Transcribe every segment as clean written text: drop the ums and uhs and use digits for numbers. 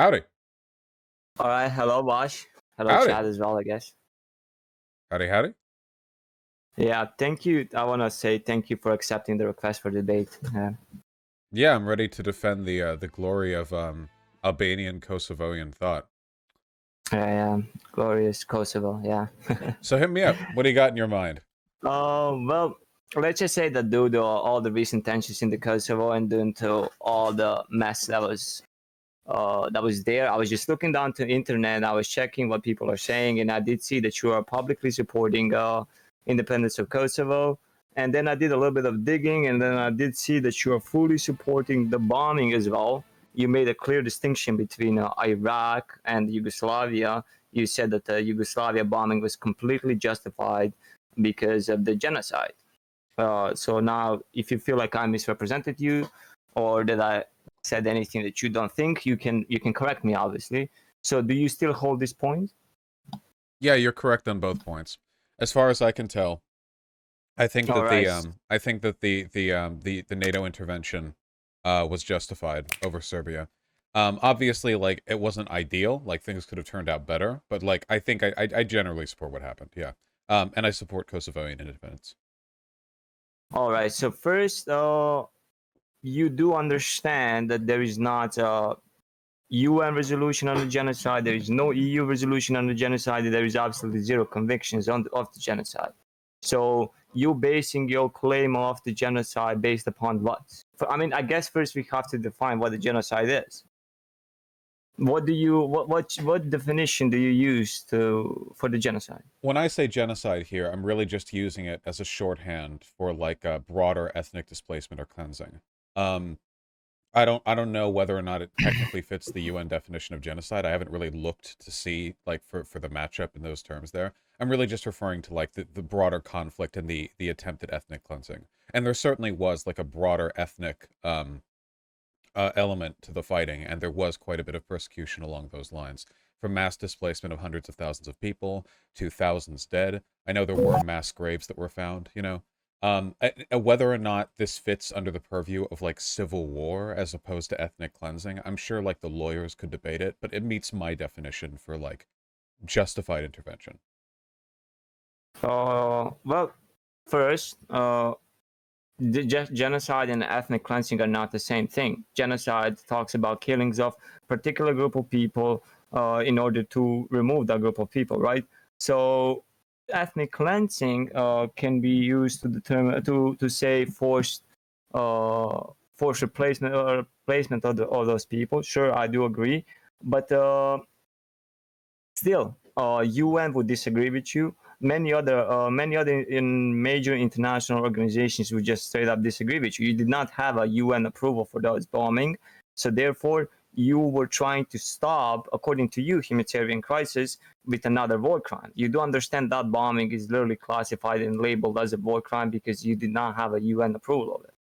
Howdy. All right, hello, Vaush. Hello, Howdy. Chad as well, I guess. Howdy, howdy. Yeah, thank you. I want to say thank you for accepting the request for debate. Yeah, I'm ready to defend the glory of Albanian Kosovoian thought. Glorious Kosovo, yeah. So hit me up. What do you got in your mind? Well, let's just say that due to all the recent tensions in the Kosovo and due to all the mess that was there, I was just looking down to the internet. I was checking what people are saying, and I did see that you are publicly supporting independence of Kosovo. And then I did a little bit of digging, and then I did see that you are fully supporting the bombing as well. You made a clear distinction between Iraq and Yugoslavia. You said that the Yugoslavia bombing was completely justified because of the genocide. So now, if you feel like I misrepresented you, or that I said anything that you don't think, you can correct me, obviously. So, do you still hold this point? Yeah, you're correct on both points. As far as I can tell, I think All that right. the NATO intervention was justified over Serbia. Obviously, like it wasn't ideal. Like things could have turned out better, but like I think I generally support what happened. Yeah. And I support Kosovoian independence. All right. So first, you do understand that there is not a UN resolution on the genocide. There is no EU resolution on the genocide. There is absolutely zero convictions of the genocide. So you basing your claim of the genocide based upon what? I mean, I guess first we have to define what the genocide is. What definition do you use for the genocide? When I say genocide here, I'm really just using it as a shorthand for like a broader ethnic displacement or cleansing. Um, I don't know whether or not it technically fits the UN definition of genocide. I haven't really looked to see like for the matchup in those terms there. I'm really just referring to like the broader conflict and the attempted ethnic cleansing. And there certainly was like a broader ethnic element to the fighting, and there was quite a bit of persecution along those lines, from mass displacement of hundreds of thousands of people to thousands dead. I know there were mass graves that were found, you know. Whether or not this fits under the purview of like civil war as opposed to ethnic cleansing, I'm sure like the lawyers could debate it, but it meets my definition for like justified intervention. Well, first, genocide and ethnic cleansing are not the same thing. Genocide talks about killings of particular group of people in order to remove that group of people, right? So, ethnic cleansing can be used to determine to say forced replacement or replacement of all those people. Sure, I do agree, but still, UN would disagree with you. Many other in major international organizations would just straight up disagree with you. You did not have a UN approval for those bombing, so therefore you were trying to stop, according to you, humanitarian crisis with another war crime. You do understand that bombing is literally classified and labeled as a war crime because you did not have a UN approval of it.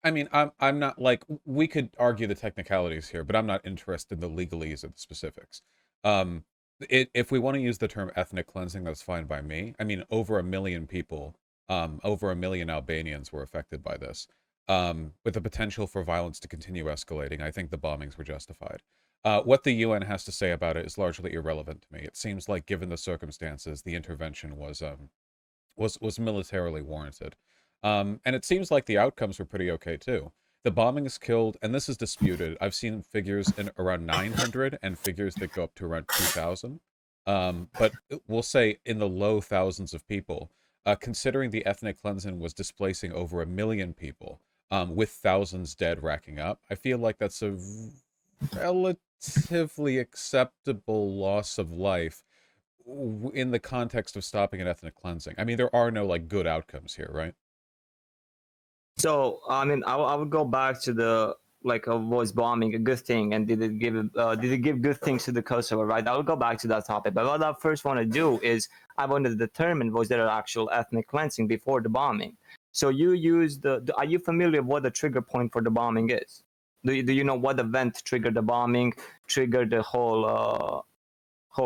I mean, I'm not like we could argue the technicalities here, but I'm not interested in the legalese of the specifics. Um, if we want to use the term ethnic cleansing, that's fine by me. I mean, over a million people, over a million Albanians were affected by this. With the potential for violence to continue escalating, I think the bombings were justified. What the UN has to say about it is largely irrelevant to me. It seems like, given the circumstances, the intervention was militarily warranted. And it seems like the outcomes were pretty okay too. The bombings killed, and this is disputed. I've seen figures in around 900 and figures that go up to around 2,000. But we'll say in the low thousands of people, considering the ethnic cleansing was displacing over a million people, with thousands dead racking up. I feel like that's a relatively acceptable loss of life in the context of stopping an ethnic cleansing. I mean, there are no like good outcomes here, right? So, I mean, I would go back to the like, was bombing a good thing, and did it give good things to the Kosovo? Right. I will go back to that topic. But what I first want to do is I want to determine, was there actual ethnic cleansing before the bombing? So you use are you familiar with what the trigger point for the bombing is? Do you know what event triggered the bombing, triggered the whole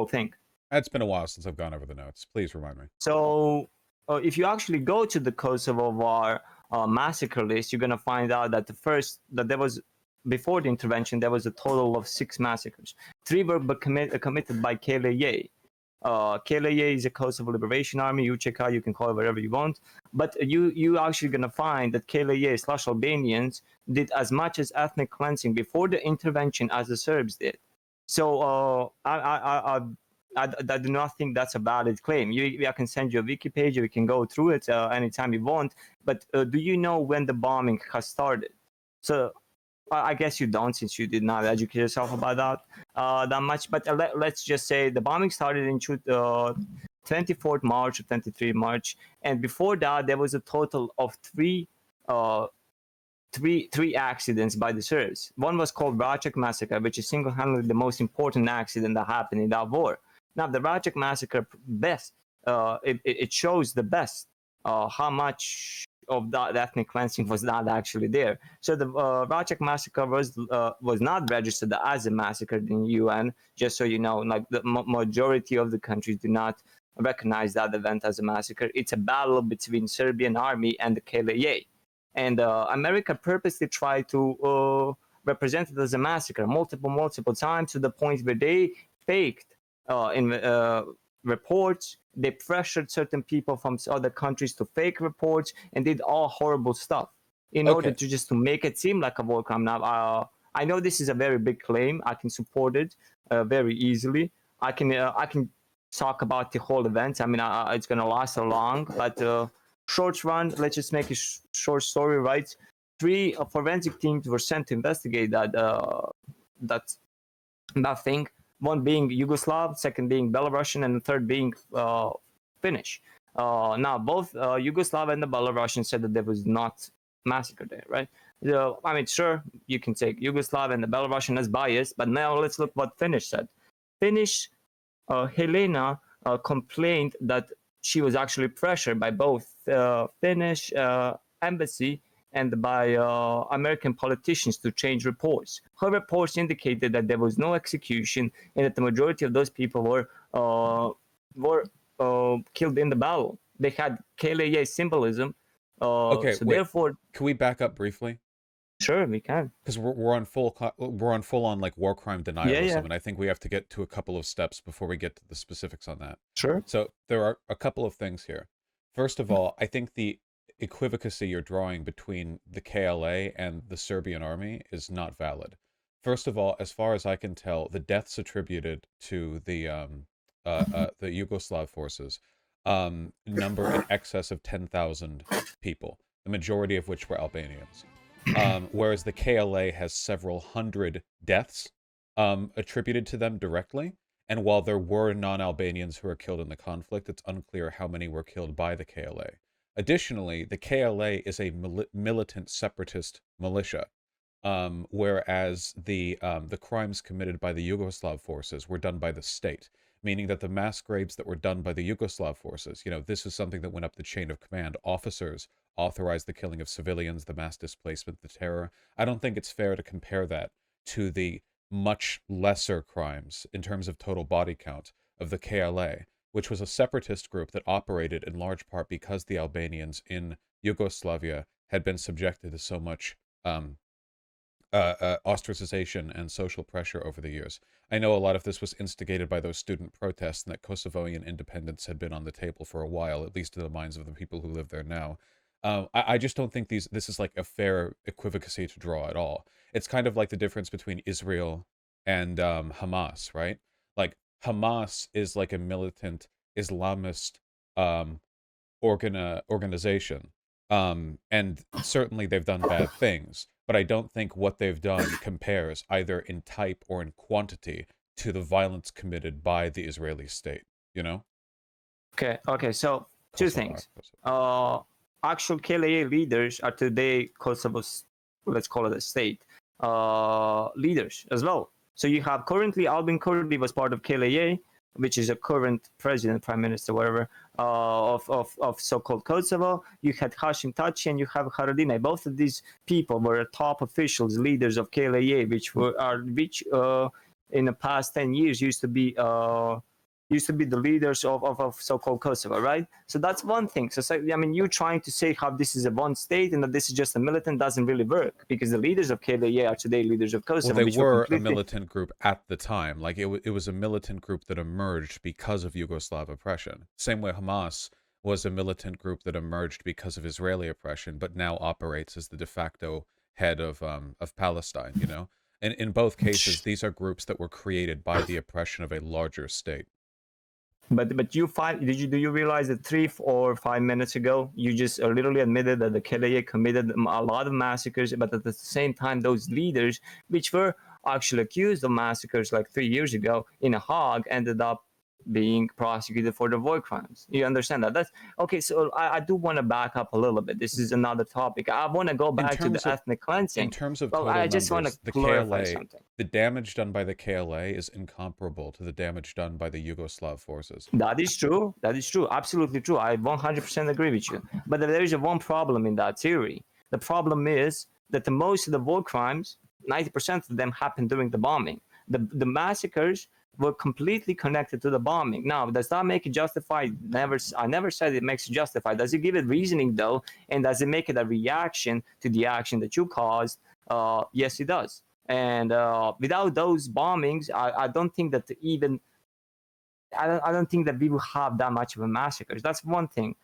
thing? It's been a while since I've gone over the notes. Please remind me. So, if you actually go to the Kosovo War massacre list, you're gonna find out that there was before the intervention, there was a total of 6 massacres. 3 were committed by KLA. KLA is a Kosovo Liberation Army, UÇK, you can call it whatever you want. But you actually going to find that KLA/Albanians did as much as ethnic cleansing before the intervention as the Serbs did. So I do not think that's a valid claim. I can send you a wiki page, we can go through it anytime you want. But do you know when the bombing has started? So I guess you don't, since you did not educate yourself about that much. But let's just say the bombing started in 24th March or 23 March, and before that there was a total of three accidents by the Serbs. One was called Vračak massacre, which is single-handedly the most important accident that happened in that war. Now, the Vračak massacre it shows the best how much of that ethnic cleansing was not actually there. So the Vračak massacre was not registered as a massacre in the UN. Just so you know, like the majority of the countries do not recognize that event as a massacre. It's a battle between Serbian army and the KLA. And America purposely tried to represent it as a massacre multiple times, to the point where they faked in reports. They pressured certain people from other countries to fake reports and did all horrible stuff in order to just to make it seem like a war crime. Now, I know this is a very big claim. I can support it very easily. I can talk about the whole event. I mean, it's going to last so long, but short run, let's just make a short story, right? 3 forensic teams were sent to investigate that thing. One being Yugoslav, second being Belarusian, and the third being Finnish. Now, both Yugoslav and the Belarusian said that there was not massacre there, right? I mean, sure, you can take Yugoslav and the Belarusian as biased, but now let's look what Finnish said. Finnish Helena complained that she was actually pressured by both Finnish embassy and by American politicians to change reports. Her reports indicated that there was no execution and that the majority of those people were killed in the battle. They had KLA symbolism. Okay, so wait. therefore, can we back up briefly? Sure, we can. Because we're on full on like war crime denialism, yeah. and I think we have to get to a couple of steps before we get to the specifics on that. Sure. So there are a couple of things here. First of all, I think the equivocacy you're drawing between the KLA and the Serbian army is not valid. First of all, as far as I can tell, the deaths attributed to the Yugoslav forces number in excess of 10,000 people, the majority of which were Albanians. Whereas the KLA has several hundred deaths attributed to them directly. And while there were non-Albanians who were killed in the conflict, it's unclear how many were killed by the KLA. Additionally, the KLA is a militant separatist militia, whereas the crimes committed by the Yugoslav forces were done by the state, meaning that the mass graves that were done by the Yugoslav forces, this is something that went up the chain of command. Officers authorized the killing of civilians, the mass displacement, the terror. I don't think it's fair to compare that to the much lesser crimes in terms of total body count of the KLA, which was a separatist group that operated in large part because the Albanians in Yugoslavia had been subjected to so much ostracization and social pressure over the years. I know a lot of this was instigated by those student protests and that Kosovoian independence had been on the table for a while, at least in the minds of the people who live there now. I just don't think this is like a fair equivocacy to draw at all. It's kind of like the difference between Israel and Hamas, right? Like Hamas is like a militant Islamist organization, and certainly they've done bad things, but I don't think what they've done compares either in type or in quantity to the violence committed by the Israeli state. Okay. So two things. Actual KLA leaders are today Kosovo's, let's call it a state, leaders as well. So you have currently Albin Kurdi was part of KLA, which is a current president, prime minister, whatever, of so-called Kosovo. You had Hashim Taci and you have Haradinaj. Both of these people were top officials, leaders of KLA, which in the past 10 years used to be used to be the leaders of so-called Kosovo, right? So that's one thing. So I mean, you trying to say how this is a one state and that this is just a militant doesn't really work, because the leaders of KLA are today leaders of Well, Kosovo, they which were were a completely. militant group at the time. Like it was a militant group that emerged because of Yugoslav oppression. Same way Hamas was a militant group that emerged because of Israeli oppression, but now operates as the de facto head of Palestine. You know, and in both cases, these are groups that were created by the oppression of a larger state. But you find, do you realize that 3 or 5 minutes ago you just literally admitted that the KLA committed a lot of massacres, but at the same time those leaders, which were actually accused of massacres like 3 years ago in a Hague, ended up being prosecuted for the war crimes. You understand that? That's okay. So I do want to back up a little bit. This is another topic. I want to go In back to terms the of ethnic in cleansing. terms of Well, total I just want to numbers, the clarify KLA, something. the damage done by the KLA is incomparable to the damage done by the Yugoslav forces. That is true. That is true. Absolutely true. I 100% agree with you. But there is a one problem in that theory. The problem is that the most of the war crimes, 90% of them happened during the bombing. The massacres were completely connected to the bombing. Now, does that make it justified? Never. I never said it makes it justified. Does it give it reasoning though? And does it make it a reaction to the action that you caused? Yes, it does. And without those bombings, I don't think that even I don't think that we will have that much of a massacre. That's one thing.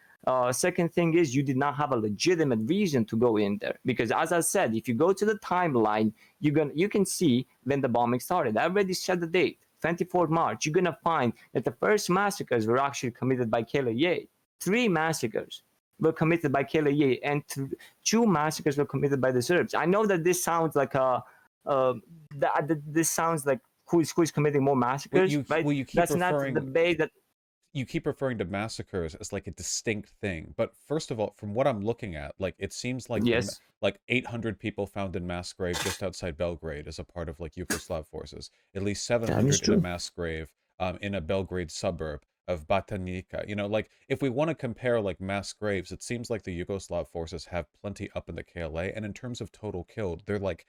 Second thing is you did not have a legitimate reason to go in there, because as I said, if you go to the timeline, you can see when the bombing started. I already said the date, 24th March. You're gonna find that the first massacres were actually committed by KLA. 3 massacres were committed by KLA, and 2 massacres were committed by the Serbs. I know that this sounds like this sounds like who is committing more massacres, right? You keep That's not the referring debate that. to massacres as like a distinct thing. But first of all, from what I'm looking at, like it seems like Yes, like 800 people found in mass grave just outside Belgrade as a part of like Yugoslav forces. At least that is 700 in a true. mass grave in a Belgrade suburb of Batanica. You know, like if we want to compare like mass graves, it seems like the Yugoslav forces have plenty up in the KLA, and in terms of total killed, they're like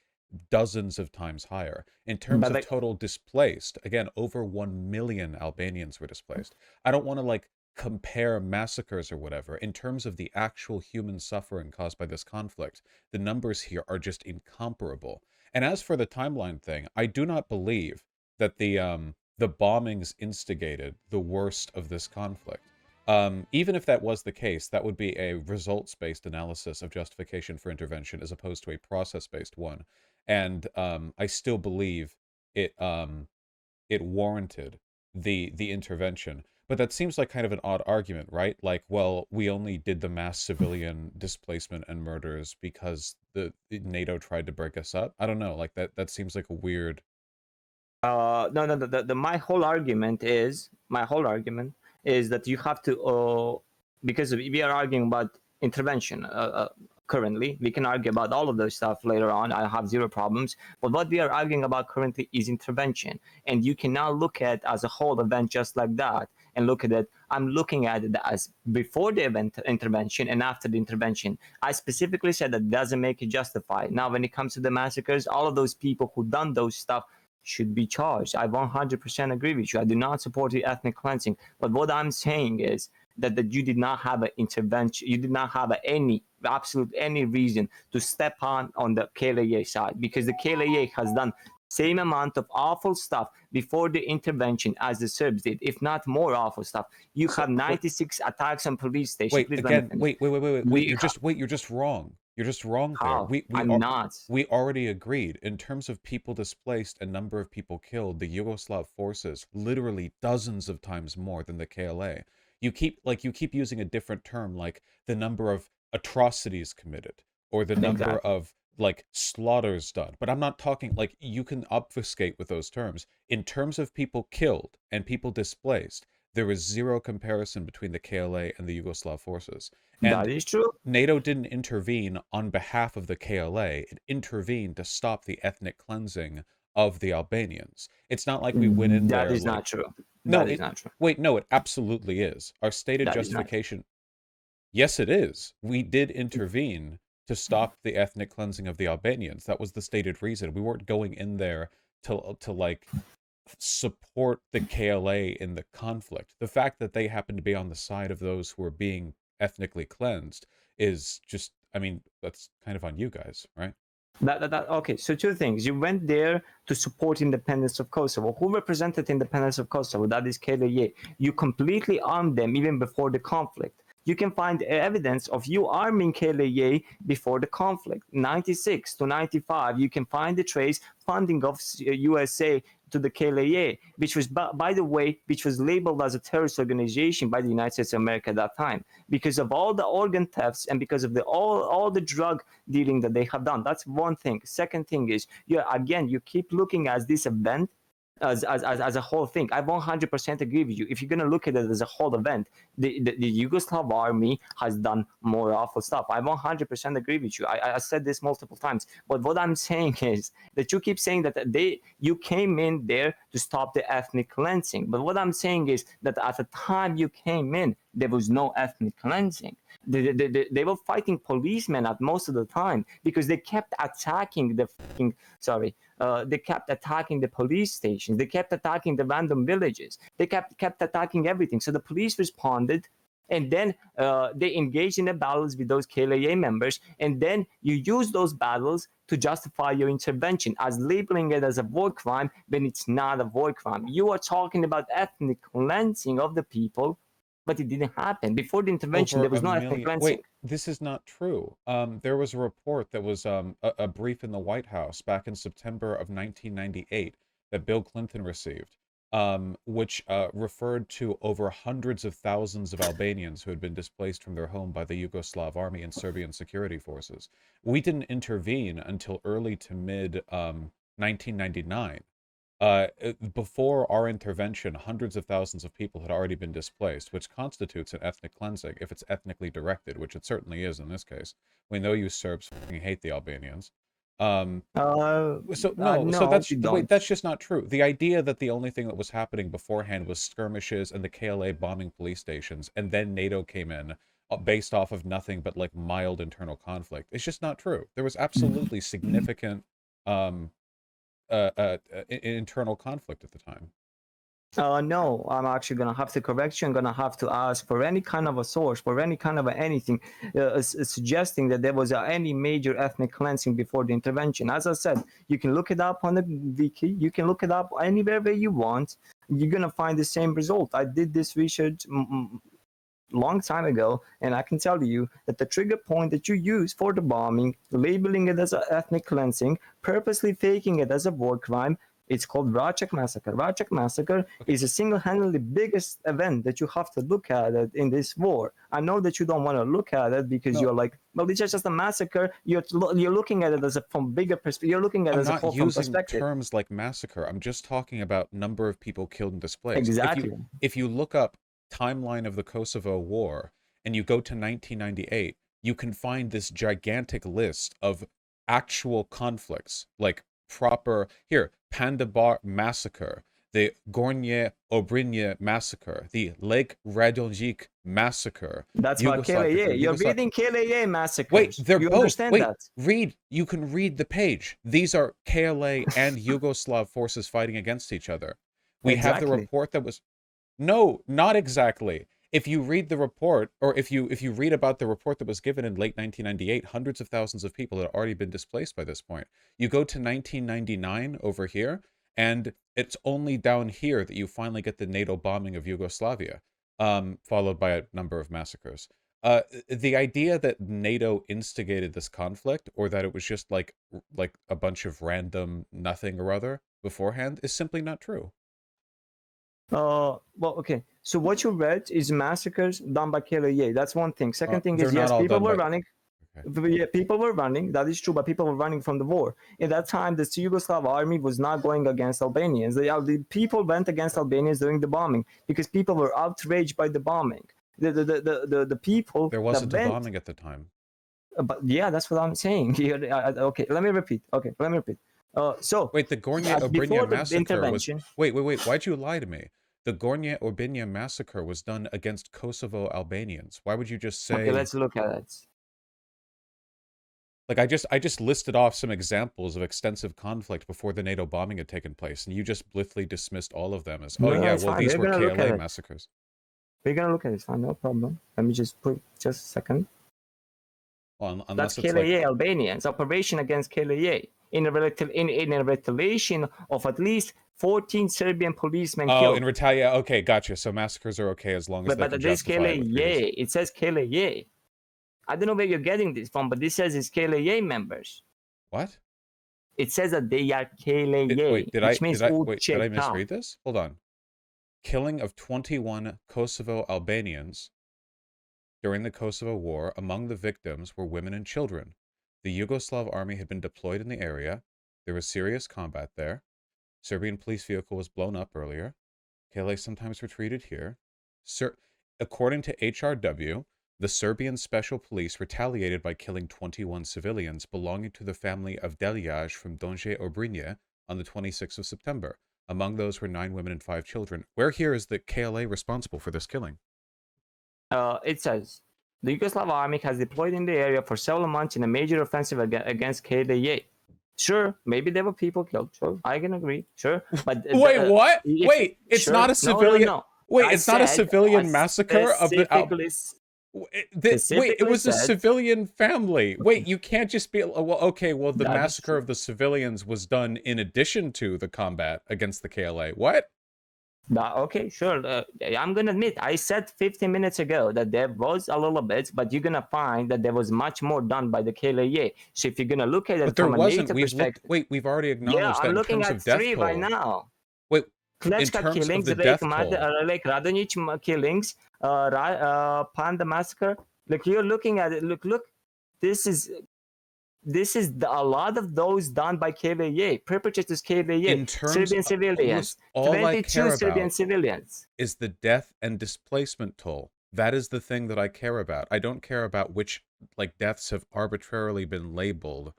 dozens of times higher. In terms But of like, total displaced, again, over 1 million Albanians were displaced. I don't want to like compare massacres or whatever. In terms of the actual human suffering caused by this conflict, the numbers here are just incomparable. And as for the timeline thing, I do not believe that the bombings instigated the worst of this conflict. Even if that was the case, that would be a results-based analysis of justification for intervention as opposed to a process-based one. And I still believe it it warranted the intervention. But that seems like kind of an odd argument, right? Like, well, we only did the mass civilian displacement and murders because the NATO tried to break us up. I don't know, like that seems like a weird. no, no, my whole argument is that you have to, because we are arguing about intervention. Currently, we can argue about all of those stuff later on. I have zero problems. But what we are arguing about currently is intervention, and you cannot look at as a whole event just like that and look at it. I'm looking at it as before the event intervention and after the intervention. I specifically said that doesn't make it justified. Now, when it comes to the massacres, all of those people who done those stuff should be charged. I 100% agree with you. I do not support the ethnic cleansing. But what I'm saying is that you did not have an intervention. You did not have any reason to step on the KLA side, because the KLA has done same amount of awful stuff before the intervention as the Serbs did, if not more awful stuff. You So have wait, 96 attacks on police stations. wait Please let me again. finish. Wait. We You're just wrong. You're just wrong there. How? I'm not. We already agreed in terms of people displaced and number of people killed. The Yugoslav forces literally dozens of times more than the KLA. You keep using a different term, like the number of atrocities committed or the number Exactly. of like slaughters done. But I'm not talking like you can obfuscate with those terms. In terms of people killed and people displaced, there is zero comparison between the KLA and the Yugoslav forces. And That is true. NATO didn't intervene on behalf of the KLA. It intervened to stop the ethnic cleansing of the Albanians. It's not like we went in That there is like, not true. no, That is not true. no, it absolutely is. Our stated That is not. justification, yes, it is. We did intervene to stop the ethnic cleansing of the Albanians. That was the stated reason. We weren't going in there to like support the KLA in the conflict. The fact that they happen to be on the side of those who are being ethnically cleansed is just, I mean, that's kind of on you guys, right? Okay, so two things. You went there to support independence of Kosovo. Who represented independence of Kosovo? That is KLA. You completely armed them even before the conflict. You can find evidence of you arming KLA before the conflict. 96 to 95, you can find the trace funding of USA to the KLA, which was, by the way, which was labeled as a terrorist organization by the United States of America at that time because of all the organ thefts and because of all the drug dealing that they have done. That's one thing. Second thing is, again, you keep looking at this event as a whole thing. I 100% agree with you. If you're going to look at it as a whole event, the Yugoslav army has done more awful stuff. I 100% agree with you. I said this multiple times. But what I'm saying is that you keep saying that you came in there to stop the ethnic cleansing. But what I'm saying is that at the time you came in, there was no ethnic cleansing. They were fighting policemen at most of the time because they kept attacking they kept attacking the police stations. They kept attacking the random villages. They kept attacking everything. So the police responded, and then they engaged in the battles with those KLA members, and then you use those battles to justify your intervention as labeling it as a war crime when it's not a war crime. You are talking about ethnic cleansing of the people, but it didn't happen. Before the intervention, Over there a was no ethnic million. cleansing. Wait, this is not true. There was a report that was a brief in the White House back in September of 1998 that Bill Clinton received, which referred to over hundreds of thousands of Albanians who had been displaced from their home by the Yugoslav army and Serbian security forces. We didn't intervene until early to mid 1999. Before our intervention, hundreds of thousands of people had already been displaced, which constitutes an ethnic cleansing if it's ethnically directed, which it certainly is in this case. We know you Serbs fucking hate the Albanians. Um, so no, so No, we wait, don't. that's just not true. The idea that the only thing that was happening beforehand was skirmishes and the KLA bombing police stations, and then NATO came in based off of nothing but like mild internal conflict. It's just not true. There was absolutely significant um, internal conflict at the time. No, I'm actually gonna have to correct you. I'm gonna have to ask for any kind of a source, for any kind of anything, suggesting that there was any major ethnic cleansing before the intervention. As I said, you can look it up on the wiki. You can look it up anywhere where you want. You're gonna find the same result. I did this research long time ago, and I can tell you that the trigger point that you use for the bombing, labeling it as an ethnic cleansing, purposely faking it as a war crime, it's called Racek Massacre. Racek Massacre Okay. is a single-handedly biggest event that you have to look at it in this war. I know that you don't want to look at it because No, you're like, well, it's just a massacre. You're looking at it as a from bigger perspective. You're looking at it I'm as a not whole from using perspective. terms like massacre. I'm just talking about number of people killed and displaced. Exactly. If you look up timeline of the Kosovo War and you go to 1998, you can find this gigantic list of actual conflicts, like proper here, Panda Bar massacre, the Gornje Obrinje massacre, the Lake Radonjic massacre, That's what KLA. Yugoslav, You're Yugoslav. reading KLA Wait, massacres. they're You both. understand Wait, that? read. You can read the page. These are KLA and Yugoslav forces fighting against each other. We have the Exactly. report that was no, not exactly. If you read the report, or if you read about the report that was given in late 1998, hundreds of thousands of people had already been displaced by this point. You go to 1999 over here, and it's only down here that you finally get the NATO bombing of Yugoslavia, followed by a number of massacres. The idea that NATO instigated this conflict, or that it was just like a bunch of random nothing or other beforehand, is simply not true. Well, okay. So what you read is massacres done by KLA. That's one thing. Second thing They're is, not yes, all people done were by. running. Okay. Yeah, people were running. That is true, but people were running from the war. In that time, the Yugoslav army was not going against Albanians. The people went against Albanians during the bombing because people were outraged by the bombing. The people There that wasn't a went, bombing at the time. but yeah, that's what I'm saying. Okay, let me repeat. Okay, let me repeat. So Wait, the Gornje Obrinja before the massacre was. intervention, Wait. Why'd you lie to me? The Gornje Obrinja massacre was done against Kosovo Albanians. Why would you just okay, say let's look at it. Like I just listed off some examples of extensive conflict before the NATO bombing had taken place, and you just blithely dismissed all of them as, oh No, no, yeah, it's well fine. these We're were gonna look at KLA it. massacres. We're gonna look at it. It's fine, no problem. Let me just put just a second. Well, That's unless it's like, KLA Albanians. Operation against KLA in a retaliation of at least 14 Serbian policemen oh, in killed. retaliation. Okay, gotcha. So massacres are okay as long as they But can this justify it with previous. KLA, it says KLA. I don't know where you're getting this from, but this says it's KLA members. What? It says that they are KLA, which means Did I UÇK. misread this? Hold on. Killing of 21 Kosovo Albanians during the Kosovo War. Among the victims were women and children. The Yugoslav army had been deployed in the area. There was serious combat there. Serbian police vehicle was blown up earlier. KLA sometimes retreated here. According to HRW, the Serbian Special Police retaliated by killing 21 civilians belonging to the family of Deljaj from Donje Obrinje on the 26th of September. Among those were 9 women and 5 children. Where here is the KLA responsible for this killing? It says the Yugoslav army has deployed in the area for several months in a major offensive against KLA. Sure, maybe there were people killed. Sure, I can agree. Sure, but wait, what? Wait, it's sure, not a civilian. No. Wait, I it's not a civilian massacre of the. Wait, it was a civilian family. Wait, you can't just be well. Okay, well, the massacre of the civilians was done in addition to the combat against the KLA. What? Okay, sure. I'm gonna admit, I said 15 minutes ago that there was a little bit, but you're gonna find that there was much more done by the KLA. So if you're gonna look at it but there from a wasn't. NATO perspective, We've already acknowledged yeah, that I'm in looking terms at of death 3 toll. right now. Wait, in Klečka terms killings, of the death toll, like Radonjic killings, Panda massacre. Like you're looking at it. Look. This is a lot of those done by KLA, perpetrators KLA, in terms Serbian of, civilians, all I 22 care Serbian about civilians. is the death and displacement toll. That is the thing that I care about. I don't care about which deaths have arbitrarily been labeled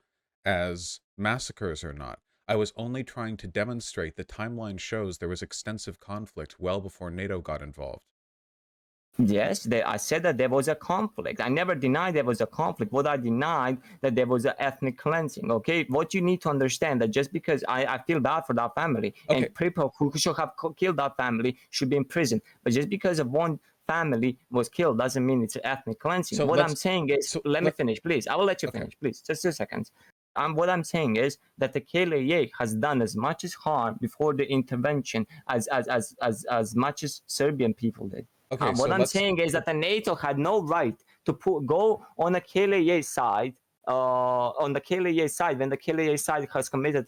as massacres or not. I was only trying to demonstrate the timeline shows there was extensive conflict well before NATO got involved. Yes, I said that there was a conflict. I never denied there was a conflict. What I denied that there was an ethnic cleansing. Okay, what you need to understand that just because I feel bad for that family, okay, and people who should have killed that family should be in prison, but just because of one family was killed doesn't mean it's an ethnic cleansing. So what I'm saying is, let me finish, please. I will let you finish, please. Just 2 seconds. What I'm saying is that the KLA has done as much as harm before the intervention as much as Serbian people did. Okay, what I'm saying is that the NATO had no right to go on the KLA side. On the KLA side, when the KLA side has committed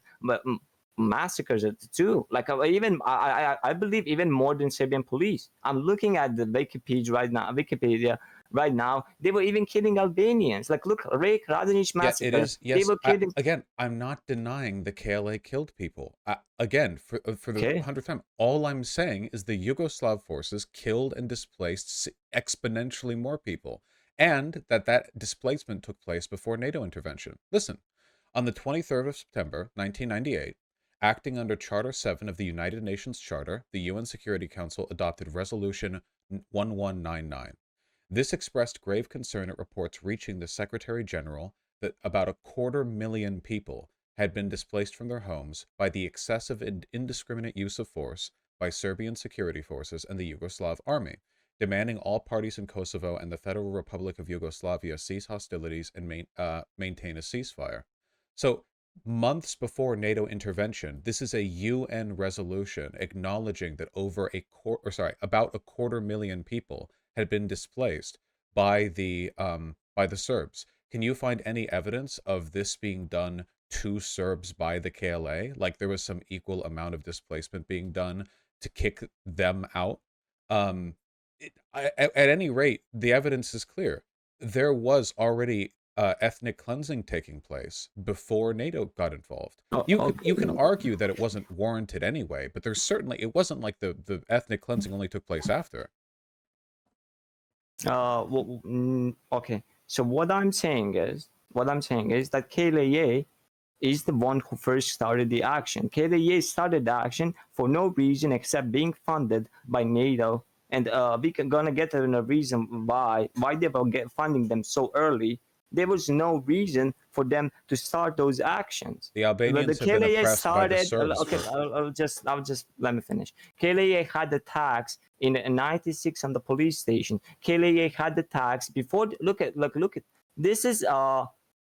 massacres too, like even I believe even more than Serbian police. I'm looking at the Wikipedia right now. They were even killing Albanians. Like look, Radonjic massacre. Yeah, it is. Yes. They were killing. Again, I'm not denying the KLA killed people. Again, for the 100th time, all I'm saying is the Yugoslav forces killed and displaced exponentially more people, and that displacement took place before NATO intervention. Listen, on the 23rd of September, 1998, acting under Charter 7 of the United Nations Charter, the UN Security Council adopted Resolution 1199. This expressed grave concern at reports reaching the Secretary General that about 250,000 people had been displaced from their homes by the excessive and indiscriminate use of force by Serbian security forces and the Yugoslav army, demanding all parties in Kosovo and the Federal Republic of Yugoslavia cease hostilities and maintain a ceasefire. So, months before NATO intervention, this is a UN resolution acknowledging that about 250,000 people had been displaced by the Serbs. Can you find any evidence of this being done to Serbs by the KLA? Like there was some equal amount of displacement being done to kick them out? At any rate, the evidence is clear. There was already ethnic cleansing taking place before NATO got involved. You can argue that it wasn't warranted anyway, but it wasn't like the ethnic cleansing only took place after. Okay. So what I'm saying is that KLA is the one who first started the action. KLA started the action for no reason except being funded by NATO, and we're gonna get to a reason why they were funding them so early. There was no reason for them to start those actions. The The Albanians have been KLA oppressed by the started. Serbs Okay, for I'll just let me finish. KLA had attacks in '96 on the police station. KLA had attacks before. Look at this is Gornje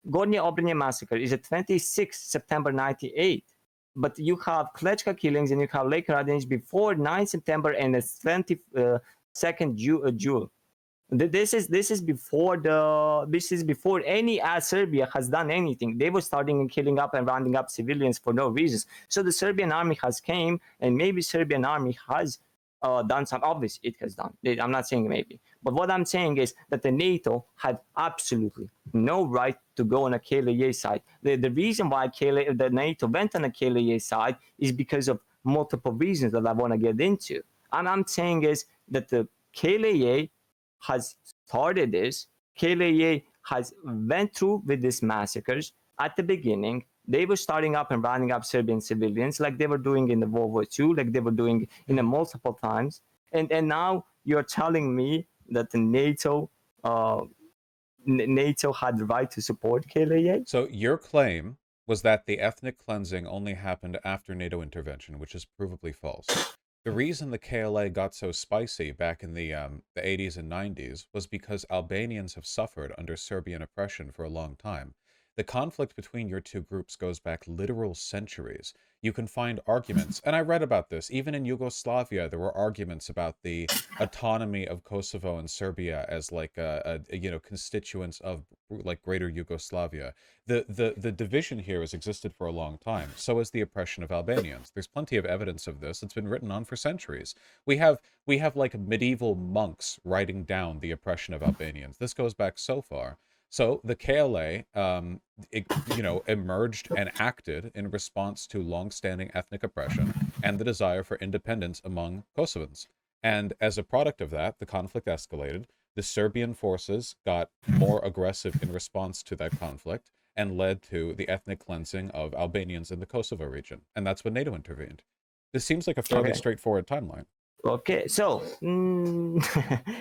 Obranje massacre is a 26 September 98. But you have Klečka killings and you have Lake Radenić before 9 September and the 22nd June. This is before any Serbia has done anything. They were starting and killing up and rounding up civilians for no reasons. So the Serbian army has came, and maybe Serbian army has done some. Obviously, it has done. I'm not saying maybe, but what I'm saying is that the NATO had absolutely no right to go on a KLA side. The reason why the NATO went on a KLA side is because of multiple reasons that I want to get into. And I'm saying is that the KLA has started this. KLA has went through with these massacres at the beginning. They were starting up and rounding up Serbian civilians like they were doing in the World War II, like they were doing in the multiple times. And now you're telling me that the NATO had the right to support KLA? So your claim was that the ethnic cleansing only happened after NATO intervention, which is provably false. The reason the KLA got so spicy back in the 80s and 90s was because Albanians have suffered under Serbian oppression for a long time. The conflict between your two groups goes back literal centuries. You can find arguments, and I read about this. Even in Yugoslavia, there were arguments about the autonomy of Kosovo and Serbia as like constituents of like greater Yugoslavia. The division here has existed for a long time. So has the oppression of Albanians. There's plenty of evidence of this. It's been written on for centuries. We have like medieval monks writing down the oppression of Albanians. This goes back so far. So the KLA, emerged and acted in response to long-standing ethnic oppression and the desire for independence among Kosovans. And as a product of that, the conflict escalated. The Serbian forces got more aggressive in response to that conflict and led to the ethnic cleansing of Albanians in the Kosovo region. And that's when NATO intervened. This seems like a fairly straightforward timeline. Okay, so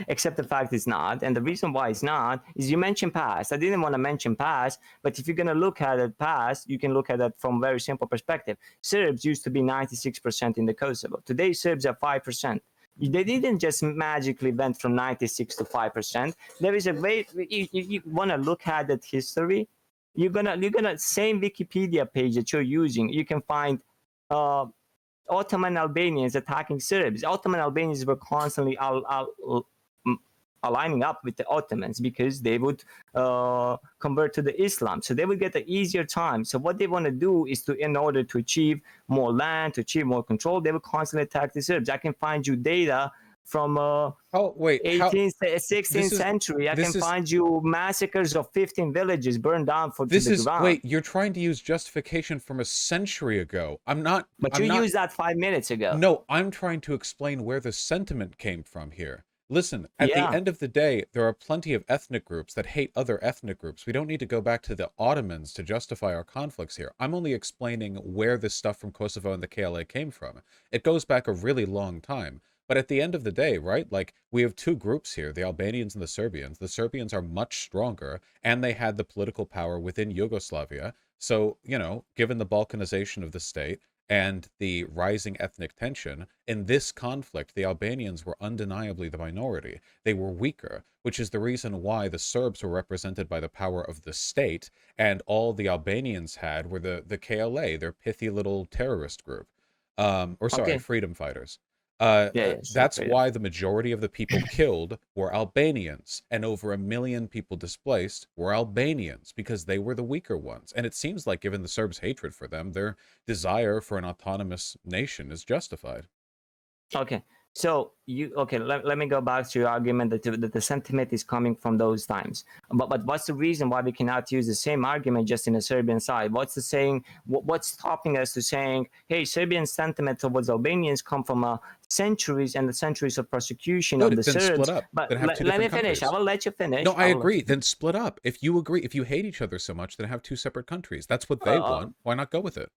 except the fact it's not, and the reason why it's not is you mentioned past. I didn't want to mention past, but if you're gonna look at it past, you can look at it from a very simple perspective. Serbs used to be 96% in the Kosovo. Today, Serbs are 5%. They didn't just magically went from 96 to 5%. There is a way you want to look at that history. You're gonna same Wikipedia page that you're using. You can find. Ottoman Albanians attacking Serbs. Ottoman Albanians were constantly aligning up with the Ottomans because they would convert to the Islam. So they would get an easier time. So what they want to do is in order to achieve more land, to achieve more control, they would constantly attack the Serbs. I can find you data from 18th, 16th century. I can find you massacres of 15 villages burned down to the ground. Wait, you're trying to use justification from a century ago. I'm not. But you used that 5 minutes ago. No, I'm trying to explain where the sentiment came from here. Listen, at the end of the day, there are plenty of ethnic groups that hate other ethnic groups. We don't need to go back to the Ottomans to justify our conflicts here. I'm only explaining where this stuff from Kosovo and the KLA came from. It goes back a really long time. But at the end of the day, right, like we have two groups here, the Albanians and the Serbians. The Serbians are much stronger and they had the political power within Yugoslavia. So, given the Balkanization of the state and the rising ethnic tension, in this conflict, the Albanians were undeniably the minority. They were weaker, which is the reason why the Serbs were represented by the power of the state and all the Albanians had were the KLA, their pithy little terrorist group. Freedom fighters. That's why the majority of the people killed were Albanians, and over 1 million people displaced were Albanians because they were the weaker ones. And it seems like, given the Serbs' hatred for them, their desire for an autonomous nation is justified. Okay. So let me go back to your argument that the sentiment is coming from those times. But what's the reason why we cannot use the same argument just in the Serbian side? What's the saying? What's stopping us to saying, hey, Serbian sentiment towards Albanians come from centuries and the centuries of persecution of the Serbs. Split up. But let me finish. I will let you finish. No, I agree. Then split up. If you agree, if you hate each other so much, then have two separate countries. That's what they want. Why not go with it?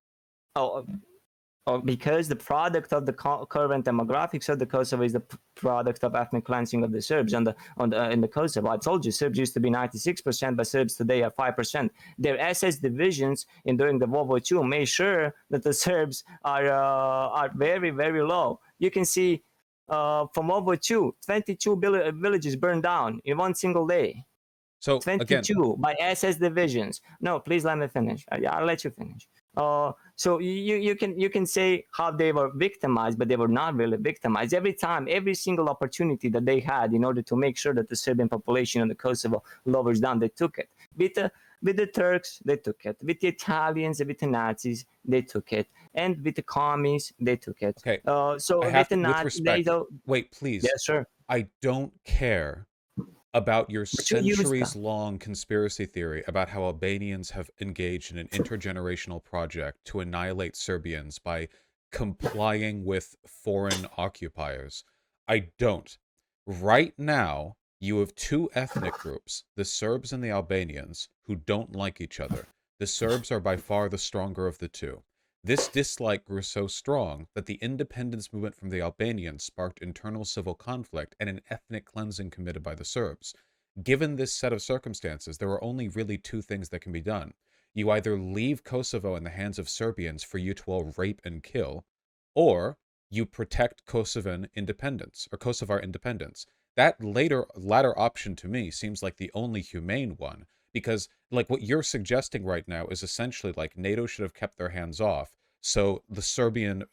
Because the product of the current demographics of the Kosovo is the product of ethnic cleansing of the Serbs in the Kosovo. I told you, Serbs used to be 96%, but Serbs today are 5%. Their SS divisions during the World War II made sure that the Serbs are very, very low. You can see from World War II, 22 villages burned down in one single day. So again, 22 by SS divisions. No, please let me finish. I'll let you finish. So you can say how they were victimized, but they were not really victimized. Every single opportunity that they had in order to make sure that the Serbian population in the Kosovo lowers down, they took it. With the Turks, they took it. With the Italians, with the Nazis, they took it. And with the commies, they took it. okay, So I with have the to, with Nazis, respect, wait, please. yes, sir. I don't care about your But you used them. centuries-long conspiracy theory about how Albanians have engaged in an intergenerational project to annihilate Serbians by complying with foreign occupiers. I don't. Right now, you have two ethnic groups, the Serbs and the Albanians, who don't like each other. The Serbs are by far the stronger of the two. This dislike grew so strong that the independence movement from the Albanians sparked internal civil conflict and an ethnic cleansing committed by the Serbs. Given this set of circumstances, there are only really two things that can be done. You either leave Kosovo in the hands of Serbians for you to all rape and kill, or you protect Kosovan independence, or Kosovar independence. That latter option to me seems like the only humane one, because like what you're suggesting right now is essentially like NATO should have kept their hands off, so the Serbian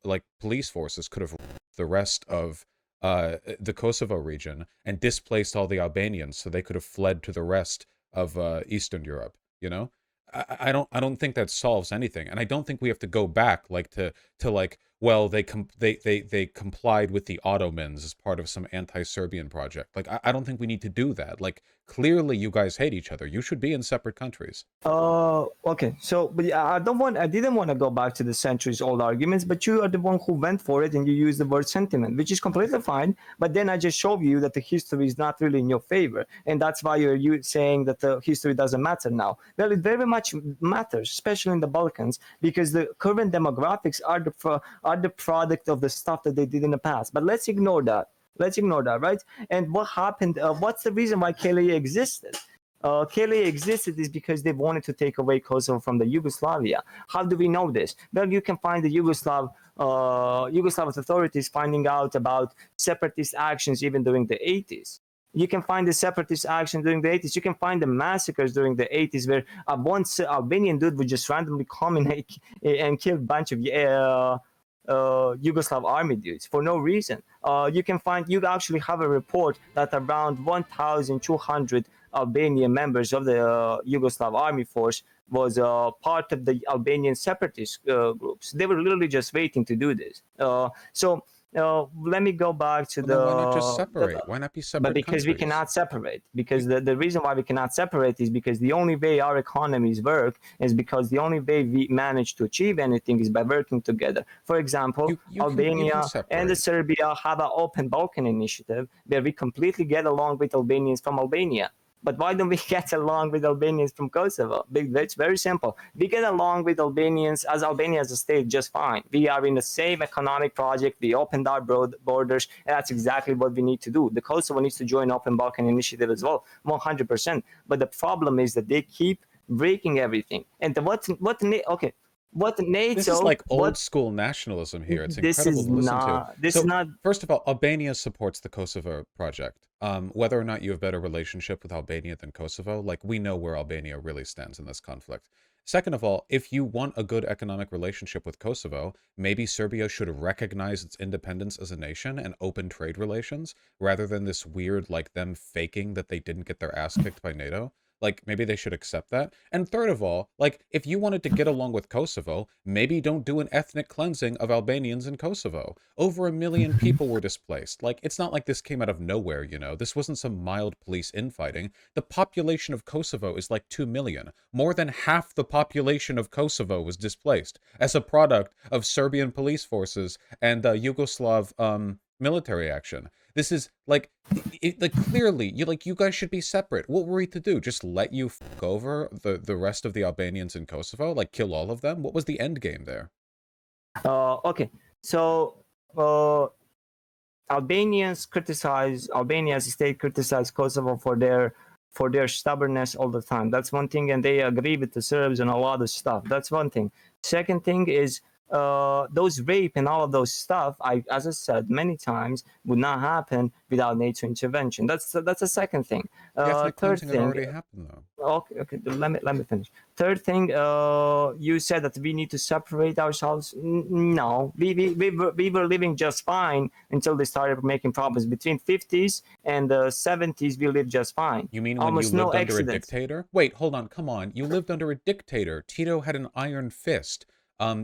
like police forces could have the rest of the Kosovo region and displaced all the Albanians, so they could have fled to the rest of Eastern Europe. You know, I don't think that solves anything, and I don't think we have to go back like to like, well, they complied with the Ottomans as part of some anti-Serbian project. Like I don't think we need to do that. Like clearly you guys hate each other. You should be in separate countries. Okay. So, but yeah, I didn't want to go back to the centuries-old arguments, but you are the one who went for it, and you used the word sentiment, which is completely fine. But then I just showed you that the history is not really in your favor, and that's why you saying that the history doesn't matter now. Well, it very much matters, especially in the Balkans, because the current demographics are the product of the stuff that they did in the past. But let's ignore that. Let's ignore that, right? And what happened? What's the reason why KLA existed? KLA existed is because they wanted to take away Kosovo from the Yugoslavia. How do we know this? Well, you can find the Yugoslav authorities finding out about separatist actions even during the 80s. You can find the separatist action during the 80s. You can find the massacres during the 80s where one Albanian dude would just randomly come in and kill a bunch of Yugoslav army dudes for no reason. You actually have a report that around 1,200 Albanian members of the Yugoslav army force was part of the Albanian separatist groups. They were literally just waiting to do this. Let me go back to Well, then why not just separate? Why not be separate but because we countries? cannot separate, because the reason why we cannot separate is because the only way our economies work is because the only way we manage to achieve anything is by working together. For example, You Albania can and the separate. Serbia have an open Balkan initiative where we completely get along with Albanians from Albania. But why don't we get along with Albanians from Kosovo? It's very simple. We get along with Albanians as Albania as a state just fine. We are in the same economic project. We opened our borders, and that's exactly what we need to do. The Kosovo needs to join Open Balkan Initiative as well, 100%. But the problem is that they keep breaking everything. And what This is NATO, like old what school nationalism here. It's this incredible is to listen to. not, this is So, not, first of all, Albania supports the Kosovo project. Whether or not you have better relationship with Albania than Kosovo, like we know where Albania really stands in this conflict. Second of all, if you want a good economic relationship with Kosovo, maybe Serbia should recognize its independence as a nation and open trade relations rather than this weird, like them faking that they didn't get their ass kicked by NATO. Like, maybe they should accept that. And third of all, like, if you wanted to get along with Kosovo, maybe don't do an ethnic cleansing of Albanians in Kosovo. Over 1 million people were displaced. Like, it's not like this came out of nowhere, you know? This wasn't some mild police infighting. The population of Kosovo is like 2 million. More than half the population of Kosovo was displaced as a product of Serbian police forces and Yugoslav military action. This is like, like clearly, you guys should be separate. What were we to do? Just let you fuck over the rest of the Albanians in Kosovo? Like kill all of them? What was the end game there? Okay, so Albania's state criticized Kosovo for their stubbornness all the time. That's one thing, and they agree with the Serbs on a lot of stuff. That's one thing. Second thing is those rape and all of those stuff. As I said many times, would not happen without NATO intervention. That's the second thing. The ethnic Third cleansing had thing. already happened, though. Okay. Let me finish. Third thing, you said that we need to separate ourselves. No, we were living just fine until they started making problems. Between 50s and the 70s, we lived just fine. You mean when you Almost no lived under a accidents. dictator? Wait, hold on, come on. You lived under a dictator. Tito had an iron fist.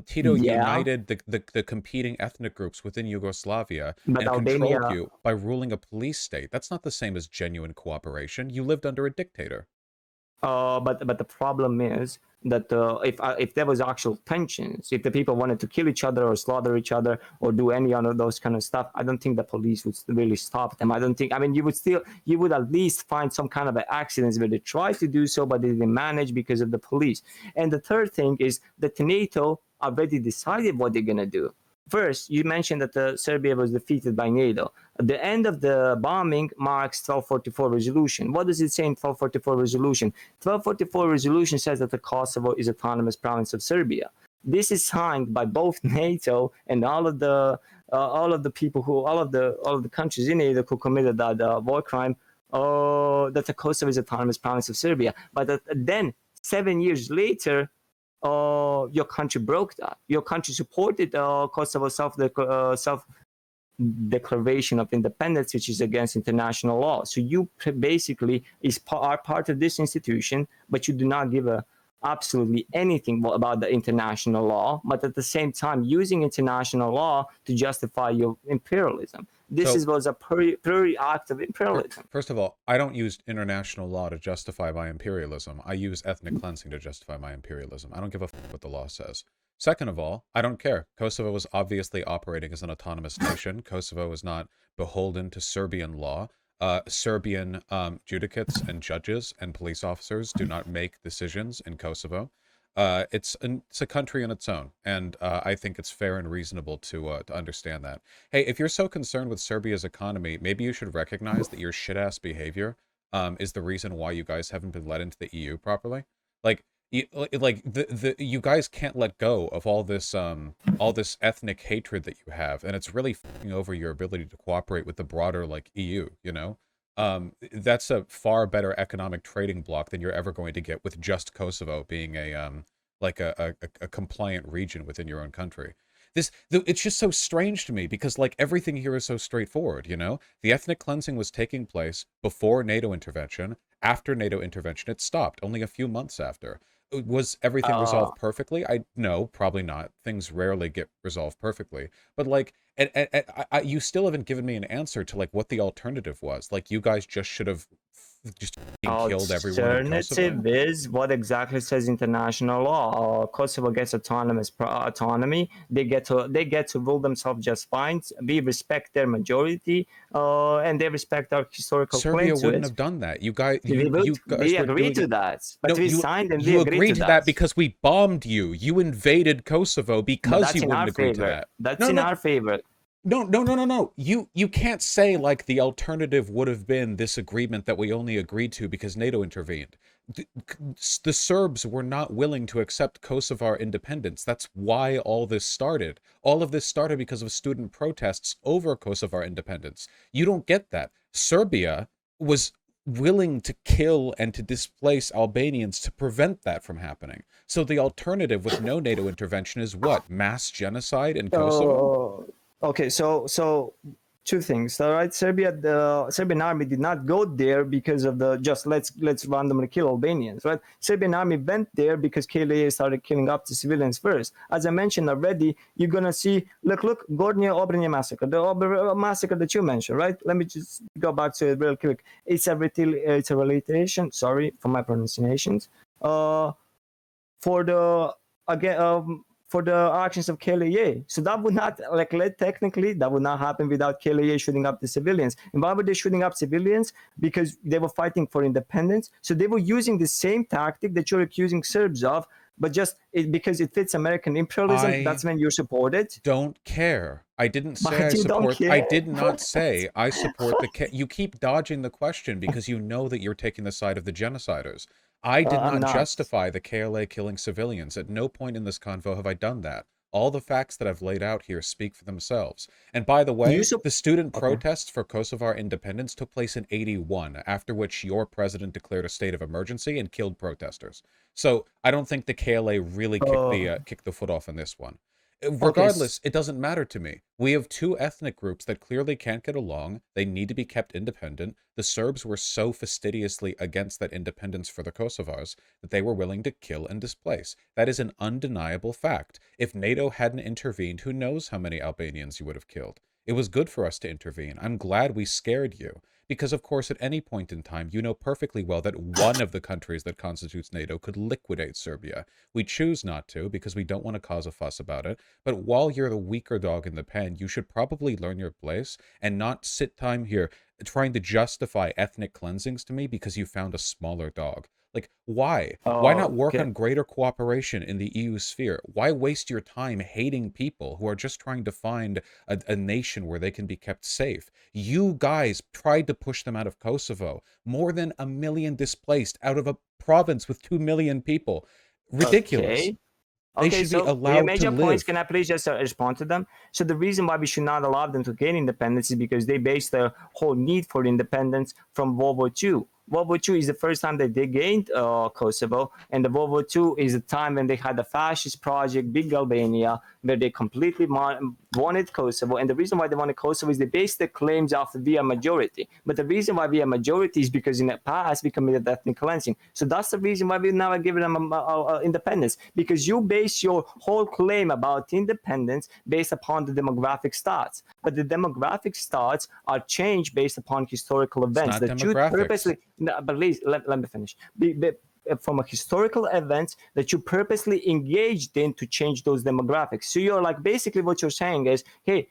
Tito Yeah, united the competing ethnic groups within Yugoslavia but and controlled Albania. you by ruling a police state. That's not the same as genuine cooperation. You lived under a dictator. But the problem is that if there was actual tensions, if the people wanted to kill each other or slaughter each other or do any of those kind of stuff, I don't think the police would really stop them. I don't think. I mean, you would at least find some kind of accidents where they try to do so, but they didn't manage because of the police. And the third thing is that NATO already decided what they're gonna do. First, you mentioned that Serbia was defeated by NATO. The end of the bombing marks 1244 resolution. What does it say in 1244 resolution? 1244 resolution says that the Kosovo is autonomous province of Serbia. This is signed by both NATO and all of the people all of the countries in NATO who committed that war crime. That the Kosovo is autonomous province of Serbia. But then 7 years later, your country broke that. Your country supported Kosovo self declaration of independence, which is against international law. So you basically are part of this institution, but you do not give absolutely anything about the international law, but at the same time using international law to justify your imperialism. This So, was a pure act of imperialism. first of all, I don't use international law to justify my imperialism. I use ethnic cleansing to justify my imperialism. I don't give a fuck what the law says. Second of all, I don't care. Kosovo was obviously operating as an autonomous nation. Kosovo is not beholden to Serbian law. Serbian judicates and judges and police officers do not make decisions in Kosovo. It's a country in its own, and I think it's fair and reasonable to understand that. Hey, if you're so concerned with Serbia's economy, maybe you should recognize that your shit-ass behavior is the reason why you guys haven't been let into the EU properly. Like, you guys can't let go of all this ethnic hatred that you have, and it's really fucking over your ability to cooperate with the broader like EU, you know? That's a far better economic trading bloc than you're ever going to get with just Kosovo being a compliant region within your own country. It's just so strange to me because like everything here is so straightforward, you know? The ethnic cleansing was taking place before NATO intervention. After NATO intervention, it stopped only a few months after. Was everything Uh, resolved perfectly? No, probably not. Things rarely get resolved perfectly. But like, you still haven't given me an answer to like what the alternative was. Like, you guys just should have just fucking killed everyone in Kosovo. Alternative is what exactly says international law. Kosovo gets autonomy. They get to rule themselves just fine. We respect their majority, and they respect our historical claim Serbia to wouldn't it. have done that. We You would. guys We were agree doing to it. that, but No, we signed and we you agreed agreed to to that that. because we bombed you. You invaded Kosovo But because that's you in our wouldn't agree to favor. that. That's No, in no, our favor. no. You can't say like the alternative would have been this agreement that we only agreed to because NATO intervened. The Serbs were not willing to accept Kosovar independence. That's why all this started. All of this started because of student protests over Kosovar independence. You don't get that. Serbia was willing to kill and to displace Albanians to prevent that from happening. So the alternative with no NATO intervention is what? Mass genocide in Kosovo? Okay, so two things. All right, the Serbian army did not go there because of the just let's randomly kill Albanians, right? Serbian army went there because KLA started killing up the civilians first. As I mentioned already, you're gonna see look Gornje Obranje massacre, the massacre that you mentioned, right? Let me just go back to it real quick. It's a retaliation. Sorry for my pronunciations. For the again for the actions of KLA. So that would not technically that would not happen without KLA shooting up the civilians. And why were they shooting up civilians? Because they were fighting for independence. So they were using the same tactic that you're accusing Serbs of but just because it fits American imperialism, I that's when you support it. don't care. I didn't say I But you don't support. I care. did not say I support the. You keep dodging the question because you know that you're taking the side of the genociders. I did I'm not not. justify the KLA killing civilians. At no point in this convo have I done that. All the facts that I've laid out here speak for themselves. And by the You way, sup- the student okay. protests for Kosovar independence took place in '81, after which your president declared a state of emergency and killed protesters. So I don't think the KLA really Uh, kicked the foot off in this one. okay. Regardless, it doesn't matter to me. We have two ethnic groups that clearly can't get along. They need to be kept independent. The Serbs were so fastidiously against that independence for the Kosovars that they were willing to kill and displace. That is an undeniable fact. If NATO hadn't intervened, who knows how many Albanians you would have killed. It was good for us to intervene. I'm glad we scared you. Because, of course, at any point in time, you know perfectly well that one of the countries that constitutes NATO could liquidate Serbia. We choose not to because we don't want to cause a fuss about it. But while you're the weaker dog in the pen, you should probably learn your place and not sit time here trying to justify ethnic cleansings to me because you found a smaller dog. Like, why? Why not work Okay. on greater cooperation in the EU sphere? Why waste your time hating people who are just trying to find a nation where they can be kept safe? You guys tried to push them out of Kosovo. More than 1 million displaced out of a province with 2 million people. Ridiculous. Okay. They Okay, should be so your allowed to major points, can live. I please just respond to them? So the reason why we should not allow them to gain independence is because they base their whole need for independence from World War II. World War II is the first time that they gained Kosovo, and the World War II is the time when they had the fascist project, Big Albania, where they completely wanted Kosovo. And the reason why they wanted Kosovo is they based their claims off the we are majority. But the reason why we are majority is because in the past we committed ethnic cleansing. So that's the reason why we never given them independence, because you base your whole claim about independence based upon the demographic stats. But the demographic stats are changed based upon historical It's events not that you demographics. purposely. No, but please let me finish. From a historical events that you purposely engaged in to change those demographics. So you're like, basically what you're saying is, hey,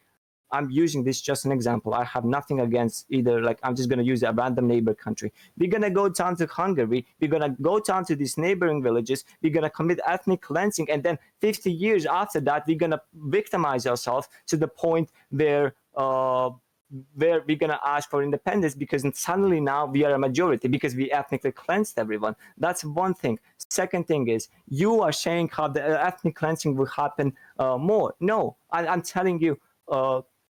I'm using this just an example. I have nothing against either. Like, I'm just going to use a random neighbor country. We're going to go down to Hungary. We're going to go down to these neighboring villages. We're going to commit ethnic cleansing. And then 50 years after that, we're going to victimize ourselves to the point where we're going to ask for independence because suddenly now we are a majority because we ethnically cleansed everyone. That's one thing. Second thing is, you are saying how the ethnic cleansing will happen more. No, I'm telling you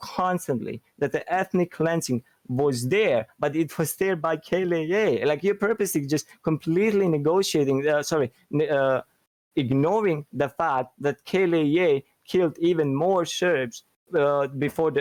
constantly that the ethnic cleansing was there, but it was there by KLA. Like, you're purposely just completely ignoring the fact that KLA killed even more Serbs before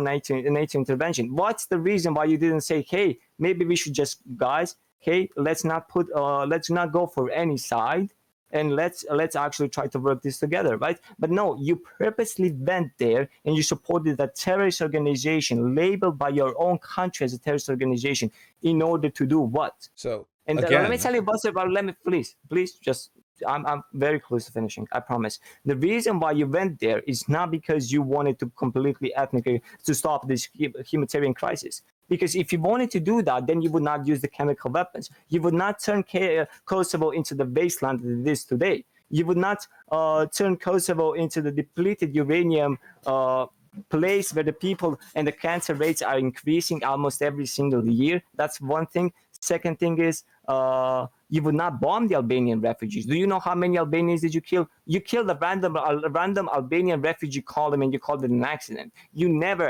NATO intervention. What's the reason why you didn't say, hey, maybe we should just, guys, hey, let's not go for any side, and let's actually try to work this together, right? But no, you purposely went there and you supported a terrorist organization labeled by your own country as a terrorist organization in order to do what? So, And let me again, tell you what's about. Let me please just. I'm very close to finishing. I promise. The reason why you went there is not because you wanted to completely ethnically to stop this humanitarian crisis. Because if you wanted to do that, then you would not use the chemical weapons. You would not turn Kosovo into the wasteland that it is today. You would not turn Kosovo into the depleted uranium place where the people and the cancer rates are increasing almost every single year. That's one thing. Second thing is, you would not bomb the Albanian refugees. Do you know how many Albanians did you kill? You killed a random Albanian refugee column and you called it an accident. You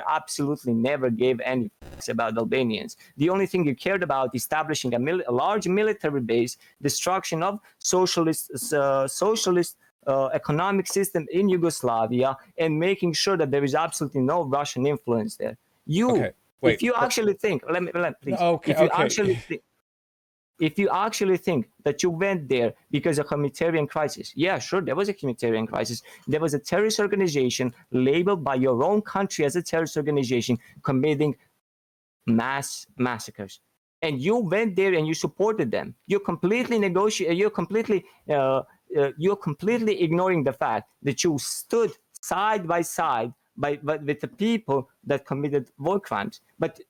absolutely never gave any facts about Albanians. The only thing you cared about establishing a large military base, destruction of socialist economic system in Yugoslavia, and making sure that there is absolutely no Russian influence there. okay, If wait. you actually think, No, please, okay, okay. if you actually think that you went there because of a humanitarian crisis, yeah, sure, there was a humanitarian crisis. There was a terrorist organization labeled by your own country as a terrorist organization committing mass massacres. And you went there and you supported them. You're completely ignoring the fact that you stood side by side with the people that committed war crimes. But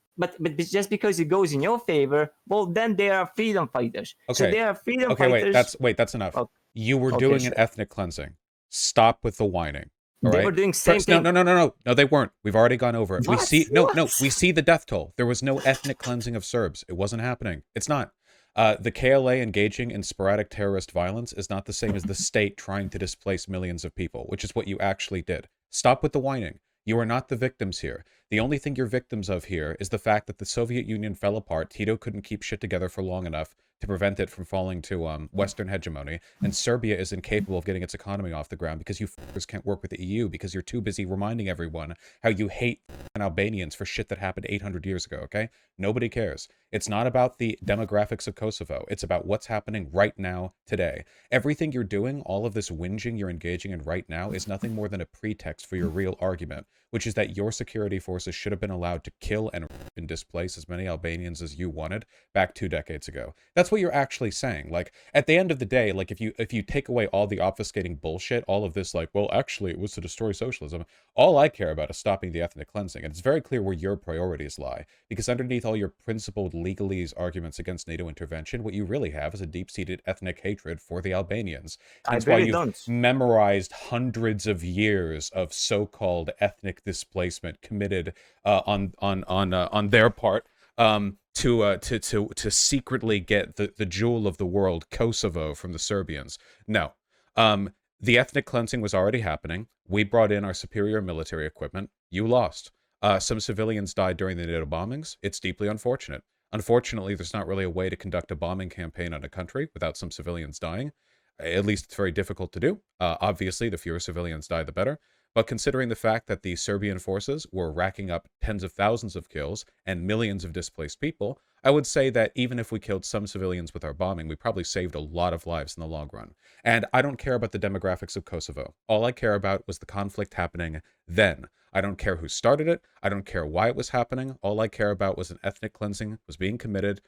just because it goes in your favor, well, then they are freedom fighters. So Okay. they are freedom Okay, fighters. that's enough. Oh, You were Okay, doing an sure. ethnic cleansing. Stop with the whining. All They right. were doing same First, no, thing. no, no, no, no, no. They weren't. We've already gone over it. We What? see, no, no. We What? see the death toll. There was no ethnic cleansing of Serbs. It wasn't happening. It's not. The KLA engaging in sporadic terrorist violence is not the same as the state trying to displace millions of people, which is what you actually did. Stop with the whining. You are not the victims here. The only thing you're victims of here is the fact that the Soviet Union fell apart. Tito couldn't keep shit together for long enough to prevent it from falling to Western hegemony, and Serbia is incapable of getting its economy off the ground because you fuckers can't work with the EU because you're too busy reminding everyone how you hate Albanians for shit that happened 800 years ago, okay? Nobody cares. It's not about the demographics of Kosovo. It's about what's happening right now, today. Everything you're doing, all of this whinging you're engaging in right now, is nothing more than a pretext for your real argument, which is that your security forces should have been allowed to kill and displace as many Albanians as you wanted back 2 decades ago. That's what you're actually saying. Like, at the end of the day, like, if you take away all the obfuscating bullshit, all of this, like, well, actually, it was to destroy socialism, all I care about is stopping the ethnic cleansing. And it's very clear where your priorities lie, because underneath all your principled legalese arguments against NATO intervention, what you really have is a deep-seated ethnic hatred for the Albanians. I Hence why really you've don't. memorized hundreds of years of so-called ethnic displacement committed on their part, to secretly get the jewel of the world, Kosovo, from the Serbians. No. The ethnic cleansing was already happening. We brought in our superior military equipment. You lost. Some civilians died during the NATO bombings. It's deeply unfortunate. Unfortunately, there's not really a way to conduct a bombing campaign on a country without some civilians dying. At least it's very difficult to do. Obviously, the fewer civilians die, the better. But considering the fact that the Serbian forces were racking up tens of thousands of kills and millions of displaced people, I would say that even if we killed some civilians with our bombing, we probably saved a lot of lives in the long run. And I don't care about the demographics of Kosovo. All I care about was the conflict happening then. I don't care who started it. I don't care why it was happening. All I care about was an ethnic cleansing was being committed.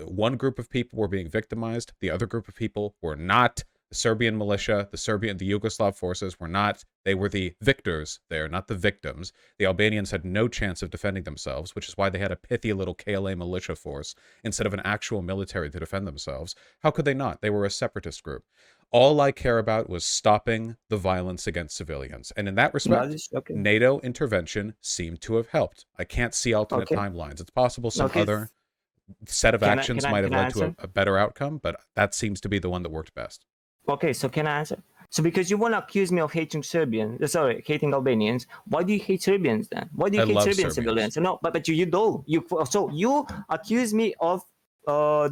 One group of people were being victimized. The other group of people were not. The Serbian militia, the Yugoslav forces were not. They were the victors there, not the victims. The Albanians had no chance of defending themselves, which is why they had a pithy little KLA militia force instead of an actual military to defend themselves. How could they not? They were a separatist group. All I care about was stopping the violence against civilians. And in that respect, Okay. NATO intervention seemed to have helped. I can't see alternate Okay. timelines. It's possible some Okay. other set of actions might have Can I led to answer? a better outcome, but that seems to be the one that worked best. Okay, so can I answer? So because you want to accuse me of hating Serbians, sorry, hating Albanians, why do you hate Serbians then? Why do you I hate love Serbian Serbians. civilians? No, but you do. So you accuse me of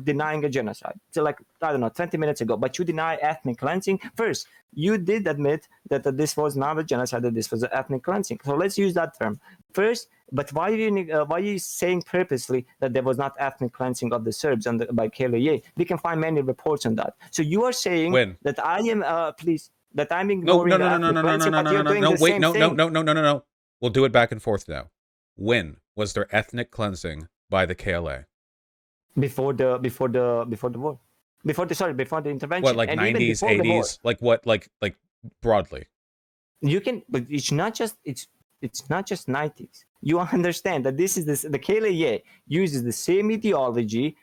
denying a genocide. So like, I don't know, 20 minutes ago, but you deny ethnic cleansing. First, you did admit that this was not a genocide, that this was an ethnic cleansing. So let's use that term. First, but why are you saying purposely that there was not ethnic cleansing of the Serbs by KLA? We can find many reports on that. So you are saying When? that I am, that I'm No, no, ignoring no, no, no, ethnic no, no, no, cleansing, no, but no, you're no, doing no. the Wait, same no, no, thing. no, no, no, no, no. We'll do it back and forth now. When was there ethnic cleansing by the KLA? Before the war. Before the intervention. What, like And even 90s, before the war. 80s? Like what? Like broadly? You can, but it's not just 90s. You understand that the KLA uses the same ideology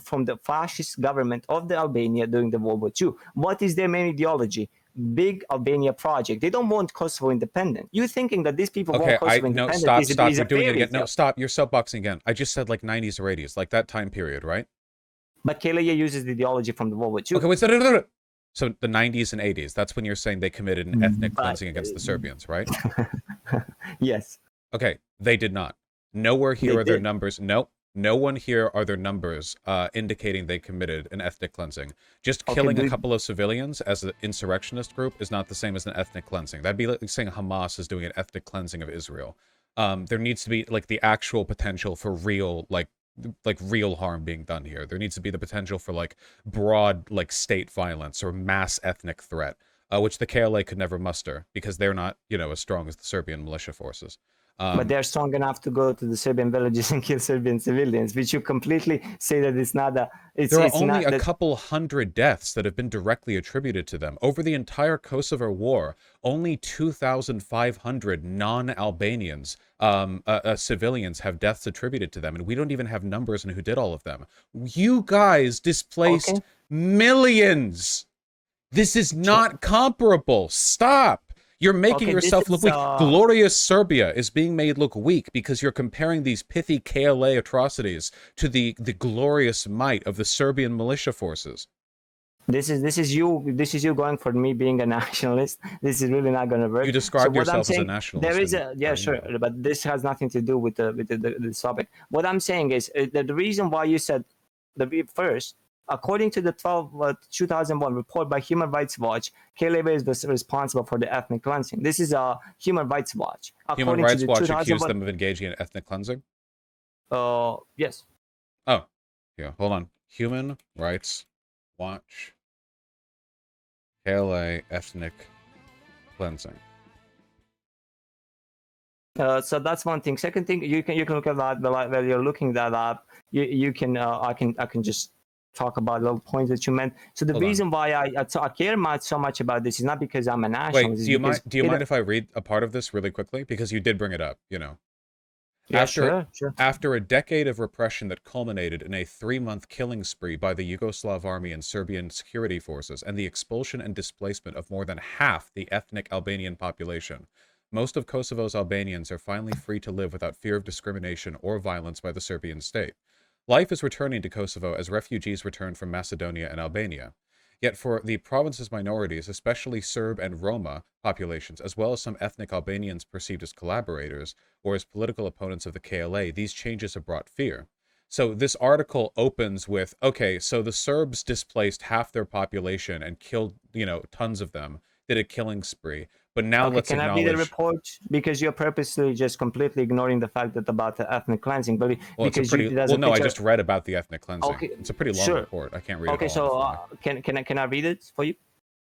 from the fascist government of the Albania during the World War II. What is their main ideology? Big Albania project. They don't want Kosovo independent. You thinking that these people want Okay, Kosovo no, independent stop. is You're a doing it fairy again. No, tale. stop. You're soapboxing again. I just said like 90s or 80s, like that time period, right? But KLA uses the ideology from the World War II. Okay, wait. So the 90s and 80s, that's when you're saying they committed an ethnic But, cleansing against the Serbians, right? yes. Okay, they did not. Nowhere here They are their did. numbers. No one here are their numbers indicating they committed an ethnic cleansing. Just killing a couple of civilians as an insurrectionist group is not the same as an ethnic cleansing. That'd be like saying Hamas is doing an ethnic cleansing of Israel. There needs to be like the actual potential for real, like real harm being done here. There needs to be the potential for like broad like state violence or mass ethnic threat, which the KLA could never muster because they're not, as strong as the Serbian militia forces. But they're strong enough to go to the Serbian villages and kill Serbian civilians, which you completely say that it's not a. There are only a couple hundred deaths that have been directly attributed to them. Over the entire Kosovo war, only 2,500 non-Albanians, civilians have deaths attributed to them, and we don't even have numbers on who did all of them. You guys displaced millions. This is not comparable. Stop. You're making Okay, this yourself look is weak. Glorious Serbia is being made look weak because you're comparing these pithy KLA atrocities to the glorious might of the Serbian militia forces. this is you going for me being a nationalist. This is really not going to work. You So described what I'm yourself as a saying, there nationalist. is a yeah, sure, but this has nothing to do with the topic. What I'm saying is that the reason why you said first, according to the 2001 report by Human Rights Watch, KLA is responsible for the ethnic cleansing. This is a Human Rights Watch. Human According to Rights the Watch accused 2001, them of engaging in ethnic cleansing? yes. Oh, yeah, hold on. Human Rights Watch, KLA, ethnic cleansing. So that's one thing. Second thing, you can look at that while you're looking that up. You can I can just talk about little points that you meant. So the reason why I care so much about this is not because I'm a nationalist. Wait, do you mind if I read a part of this really quickly? Because you did bring it up, you know. Yeah, sure. After a decade of repression that culminated in a 3-month killing spree by the Yugoslav army and Serbian security forces and the expulsion and displacement of more than half the ethnic Albanian population, most of Kosovo's Albanians are finally free to live without fear of discrimination or violence by the Serbian state. Life is returning to Kosovo as refugees return from Macedonia and Albania. Yet for the province's minorities, especially Serb and Roma populations, as well as some ethnic Albanians perceived as collaborators or as political opponents of the KLA, these changes have brought fear. So this article opens with, okay, so the Serbs displaced half their population and killed, tons of them, did a killing spree. But now let's acknowledge... Can I read the report? Because you're purposely just completely ignoring the fact that about the ethnic cleansing. But well, because I just read about the ethnic cleansing. Okay, it's a pretty long report. I can't read it all. Okay, so can I read it for you?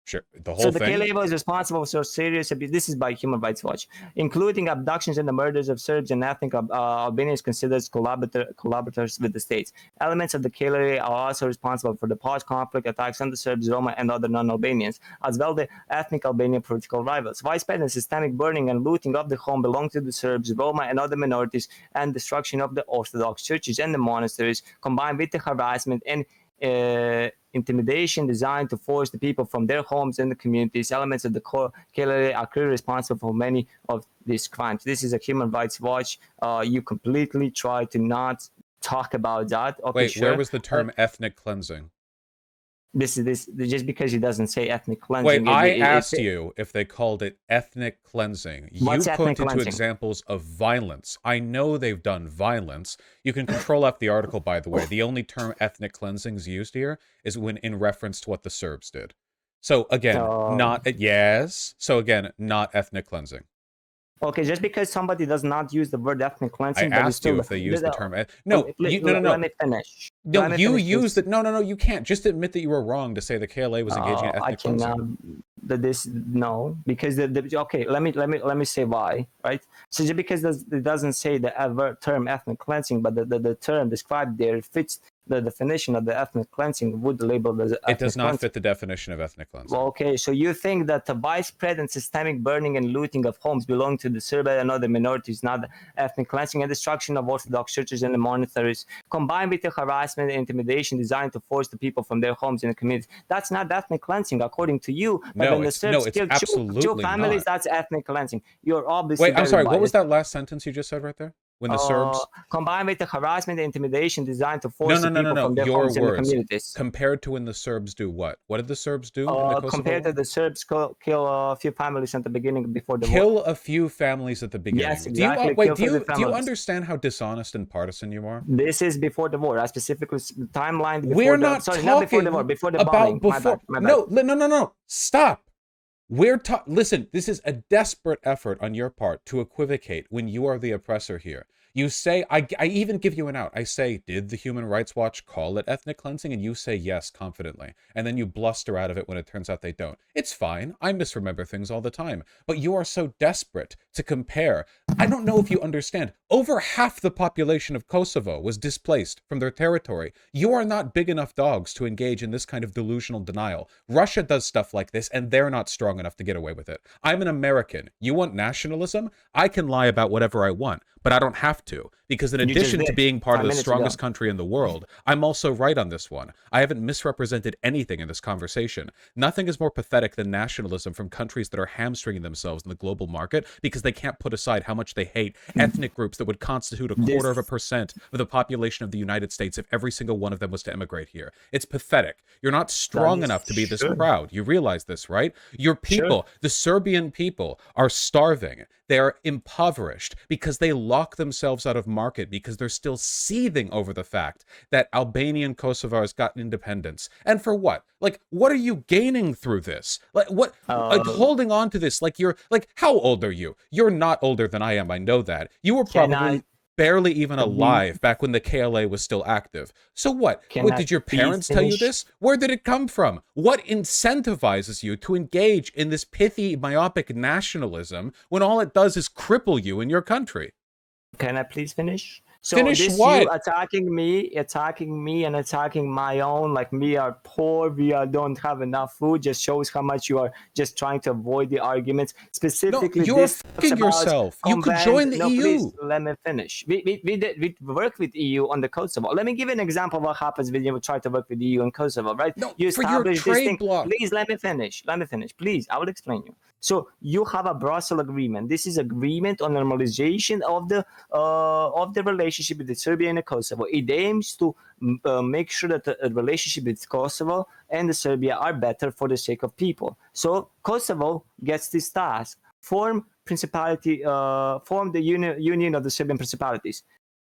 Sure. The whole thing. So the KLA was responsible for serious abuse. This is by Human Rights Watch, including abductions and the murders of Serbs and ethnic Albanians considered collaborators with the states. Elements of the KLA are also responsible for the post-conflict attacks on the Serbs, Roma, and other non-Albanians, as well the ethnic Albanian political rivals. Widespread and systemic burning and looting of the home belonging to the Serbs, Roma, and other minorities, and destruction of the Orthodox churches and the monasteries, combined with the harassment and intimidation designed to force the people from their homes and the communities. Elements of the KLA are clearly responsible for many of these crimes. This is a Human Rights Watch. You completely try to not talk about that. Okay, wait, where was the term ethnic cleansing? This just because he doesn't say ethnic cleansing. Wait, I asked you if they called it ethnic cleansing. You pointed to examples of violence. I know they've done violence. You can control F the article, by the way. The only term ethnic cleansing is used here is when in reference to what the Serbs did. So again, not ethnic cleansing. Okay, just because somebody does not use the word ethnic cleansing, I asked you if they use the term. No, no. Let me finish. No, you used it. No. You can't. Just admit that you were wrong to say the KLA was engaging in ethnic cleansing. No, because okay. Let me say why. Right. So just because it doesn't say the term ethnic cleansing, but the term described there fits the definition of the ethnic cleansing would label as it does not fit the definition of ethnic cleansing. Well, okay, so you think that the widespread and systemic burning and looting of homes belonging to the Serb and other minorities, not ethnic cleansing and destruction of Orthodox churches and the monasteries, combined with the harassment and intimidation designed to force the people from their homes and the communities, that's not ethnic cleansing according to you. But when the Serbs killed two families, that's ethnic cleansing. You're obviously wait, I'm sorry, what was that last sentence you just said right there? When the Serbs combined with the harassment and intimidation designed to force the people from their homes and the communities. Compared to when the Serbs do what? What did the Serbs do? Compared to the Serbs kill a few families at the beginning before the war. Kill a few families at the beginning. Yes, exactly. Do you understand how dishonest and partisan you are? This is before the war. I specifically timeline before We're not talking not before the war, before the bombing. My bad. No. Stop. Listen, this is a desperate effort on your part to equivocate when you are the oppressor here. You say, I even give you an out. I say, did the Human Rights Watch call it ethnic cleansing? And you say yes, confidently. And then you bluster out of it when it turns out they don't. It's fine. I misremember things all the time. But you are so desperate to compare. I don't know if you understand. Over half the population of Kosovo was displaced from their territory. You are not big enough dogs to engage in this kind of delusional denial. Russia does stuff like this, and they're not strong enough to get away with it. I'm an American. You want nationalism? I can lie about whatever I want, but I don't have to, because in You just addition to did being part 5 of the minutes strongest ago. country in the world, I'm also right on this one. I haven't misrepresented anything in this conversation. Nothing is more pathetic than nationalism from countries that are hamstringing themselves in the global market because they can't put aside how much they hate ethnic groups that would constitute a quarter of a This percent of the population of the United States if every single one of them was to emigrate here. It's pathetic. You're not that strong is enough to be this sure, proud. You realize this, right? Your sure. people, the Serbian people, are starving. They are impoverished because they lock themselves out of market because they're still seething over the fact that Albanian Kosovars got independence. And for what? Like, what are you gaining through this? Like, what? Uh, Holding on to this, like you're like, how old are you? You're not older than I am. I know that. You were can I probably barely even please alive back when the KLA was still active. So what? can What I did your please parents tell you finish? this? Where did it come from? What incentivizes you to engage in this pithy, myopic nationalism when all it does is cripple you in your country? Can I please finish? So Finish this you what? attacking me, and attacking my own. Like we are poor, we are don't have enough food. Just shows how much you are just trying to avoid the arguments. No, Specifically, you're this talks fucking about yourself. You could convent. join the No, please EU. let me finish. We work with EU on the Kosovo. Let me give you an example of what happens when you try to work with EU and Kosovo. Right? No, You for your establish this trade thing. bloc. Please let me finish. Let me finish. Please, I will explain you. So you have a Brussels agreement. This is agreement on normalization of the relationship with Serbia and Kosovo. It aims to make sure that the relationship with Kosovo and Serbia are better for the sake of people. So Kosovo gets this task: form the union of the Serbian principalities.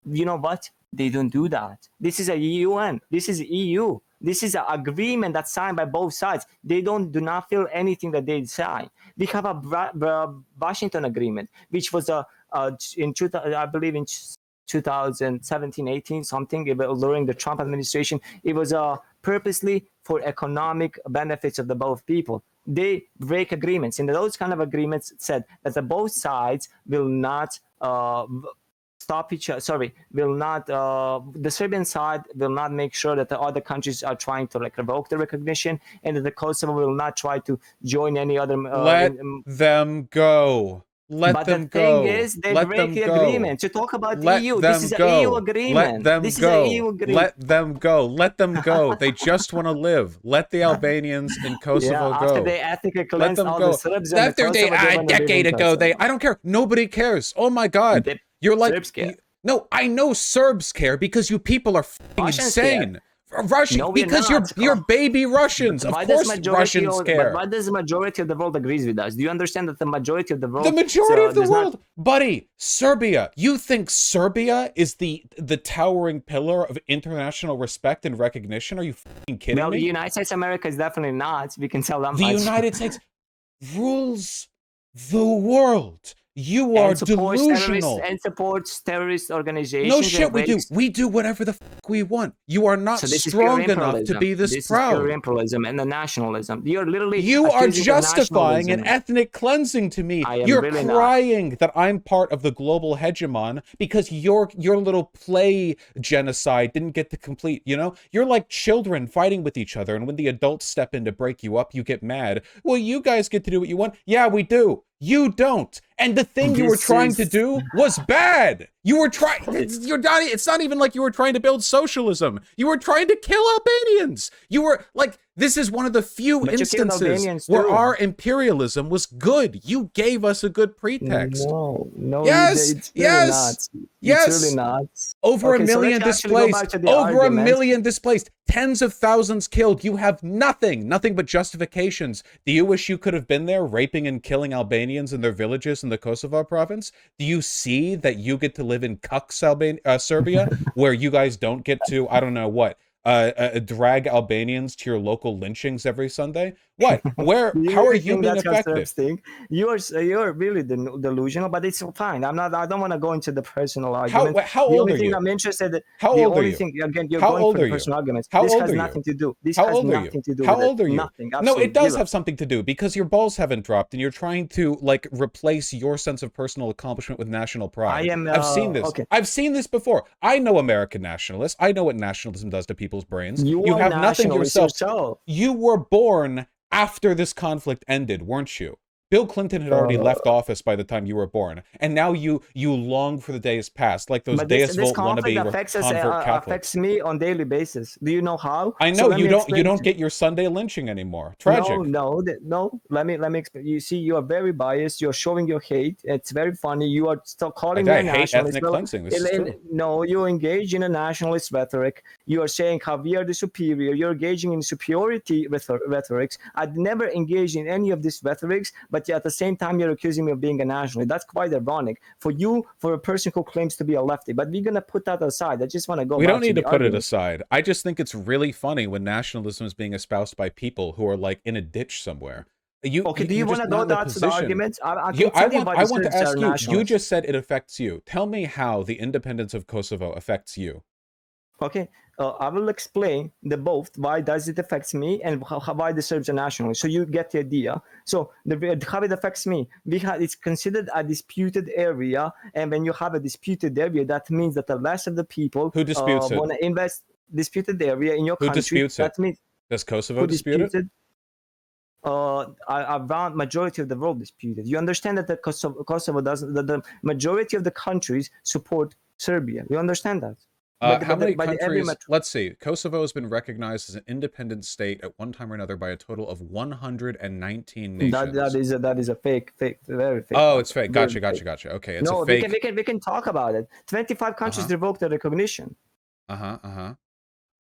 You know what? They don't do that. This is a UN. This is EU. This is an agreement that's signed by both sides. They do not feel anything that they sign. We have a Washington agreement, which was I believe in 2017, 18, something during the Trump administration. It was purposely for economic benefits of the both people. They break agreements, and those kind of agreements said that the both sides will not stop each other. Sorry, will not. The Serbian side will not make sure that the other countries are trying to like revoke the recognition, and that the Kosovo will not try to join any other. Let them go. Let But the them thing go. is, they Let break them the go. agreement. To talk about the Let EU, this them is an EU go. Let agreement. them This is an go. EU agreement. Let them go. Let them go. They just want to live. Let the Albanians in Yeah, Kosovo after go. they ethnically Let cleansed them all the go. Serbs and the After they Kosovo, they a want to live decade in ago, Kosovo. I don't care. Nobody cares. Oh my God. The You're like Serbs care. no, I know Serbs care because you people are fucking Russians care. insane. Russian No, we're because not. you're baby Russians. But Of why does course Russians care. why does the majority of the world agrees with us? Do you understand that the majority of the The world majority of the does not? world, buddy, Serbia. You think Serbia is the towering pillar of international respect and recognition? Are you fucking kidding Well, the me? United States of America is definitely not. We can tell that The much. United States rules the world. You are And supports terrorists delusional. and supports terrorist No organizations and shit, we do. breaks. We do whatever the fuck we want. You are not So this is pure strong enough to imperialism. be this This is pure proud. imperialism and the nationalism. You're literally You are accusing of justifying an nationalism. ethnic cleansing to me. I am You're really not. crying that I'm part of the global hegemon because your little play genocide didn't get to complete, you know? You're like children fighting with each other, and when the adults step in to break you up, you get mad. Well, you guys get to do what you want. Yeah, we do. You don't. And the thing you were This trying to is do was bad. You were trying, it's not even like you were trying to build socialism. You were trying to kill Albanians. You were like, this is one of the few but you killed instances Albanians where too. our imperialism was good. You gave us a good pretext. No, Yes, it's really yes, not. It's yes. really not. Over a Okay, so million let's actually go back displaced. to the Over a argument. million displaced. Tens of thousands killed. You have nothing but justifications. Do you wish you could have been there raping and killing Albanians in their villages in the Kosovo province? Do you see that you get to live in Cucks, Serbia, where you guys don't get to, I don't know what, drag Albanians to your local lynchings every Sunday? What? Where? Do you How are really you think being that's how affected? Serbs think? You're really delusional, but it's fine. I don't want to go into the personal argument. How The old only are thing you? I'm interested. How The old are only you? thing again, you're How going old for the are you? personal arguments. How This old has are nothing you? to do. This How has old are you? nothing to do How with it. old are you? Nothing. No, Absolutely it does zero. have something to do because your balls haven't dropped and you're trying to like replace your sense of personal accomplishment with national I pride. am I've seen this. okay. I've seen this before. I know American nationalists. I know what nationalism does to people's brains. You You are have nothing nationalist yourself. yourself. You were born after this conflict ended, weren't you? Bill Clinton had already left office by the time you were born, and now you long for the days past, like those But this Deus Vult conflict wannabe affects us, convert Catholics. affects me on daily basis. Do you know how? I So know let me you explain. don't get your Sunday lynching anymore. No, Tragic. no, no. Let me explain. You see, you are very biased. You're showing your hate. It's very funny. You are still calling me I a hate nationalist. ethnic cleansing. This is true. No, you engage in a nationalist rhetoric. You are saying how we are the superior. You're engaging in superiority rhetorics. I'd never engaged in any of these rhetorics, but at the same time, you're accusing me of being a nationalist. That's quite ironic for you, for a person who claims to be a lefty. But we're gonna put that aside. I just want to go. We back don't need to to put it argument. aside. I just think it's really funny when nationalism is being espoused by people who are like in a ditch somewhere. Okay, do you You're want just to not go in the down to the position. arguments? I can tell you why I the want to Serbs are ask you. You nationalists. just said it affects you. Tell me how the independence of Kosovo affects you. Okay, I will explain the both. Why does it affect me and why the Serbs are nationalists? So you get the idea. So how it affects me, it's considered a disputed area, and when you have a disputed area, that means that the rest of the people Who disputes it? want to invest disputed area in your Who country. disputes it? That means Does Kosovo who dispute it? disputed? Around majority of the world disputed. You understand that the Kosovo doesn't. The majority of the countries support Serbia. You understand that? How many countries? Let's see. Kosovo has been recognized as an independent state at one time or another by a total of 119 nations. That is a fake, very fake. Oh, it's fake. Gotcha. Okay, it's a fake. We can talk about it. 25 countries revoked the recognition. I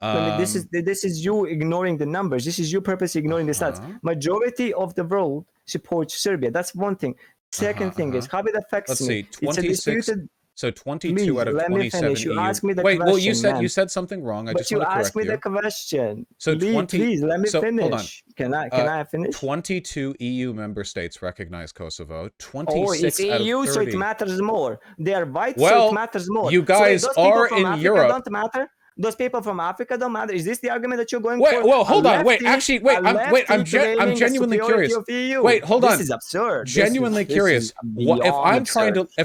mean, this is you ignoring the numbers. This is you purposely ignoring the stats. Majority of the world supports Serbia. That's one thing. Second thing is how it affects me. Let's see. 26. So 22 out of 27 You EU. ask me the Wait, question, well, you said something wrong. I just want to correct you. But you asked me the question. So please let me finish. Hold on. Can I finish? 22 EU member states recognize Kosovo. 26 it's out EU, of 30. so it matters more. They are white, so it matters more. You guys are in Europe. Don't matter. Those people from Africa don't matter. Is this the argument that you're going for? Well, hold on. I'm genuinely curious. Wait, hold on. This is absurd. Genuinely curious. If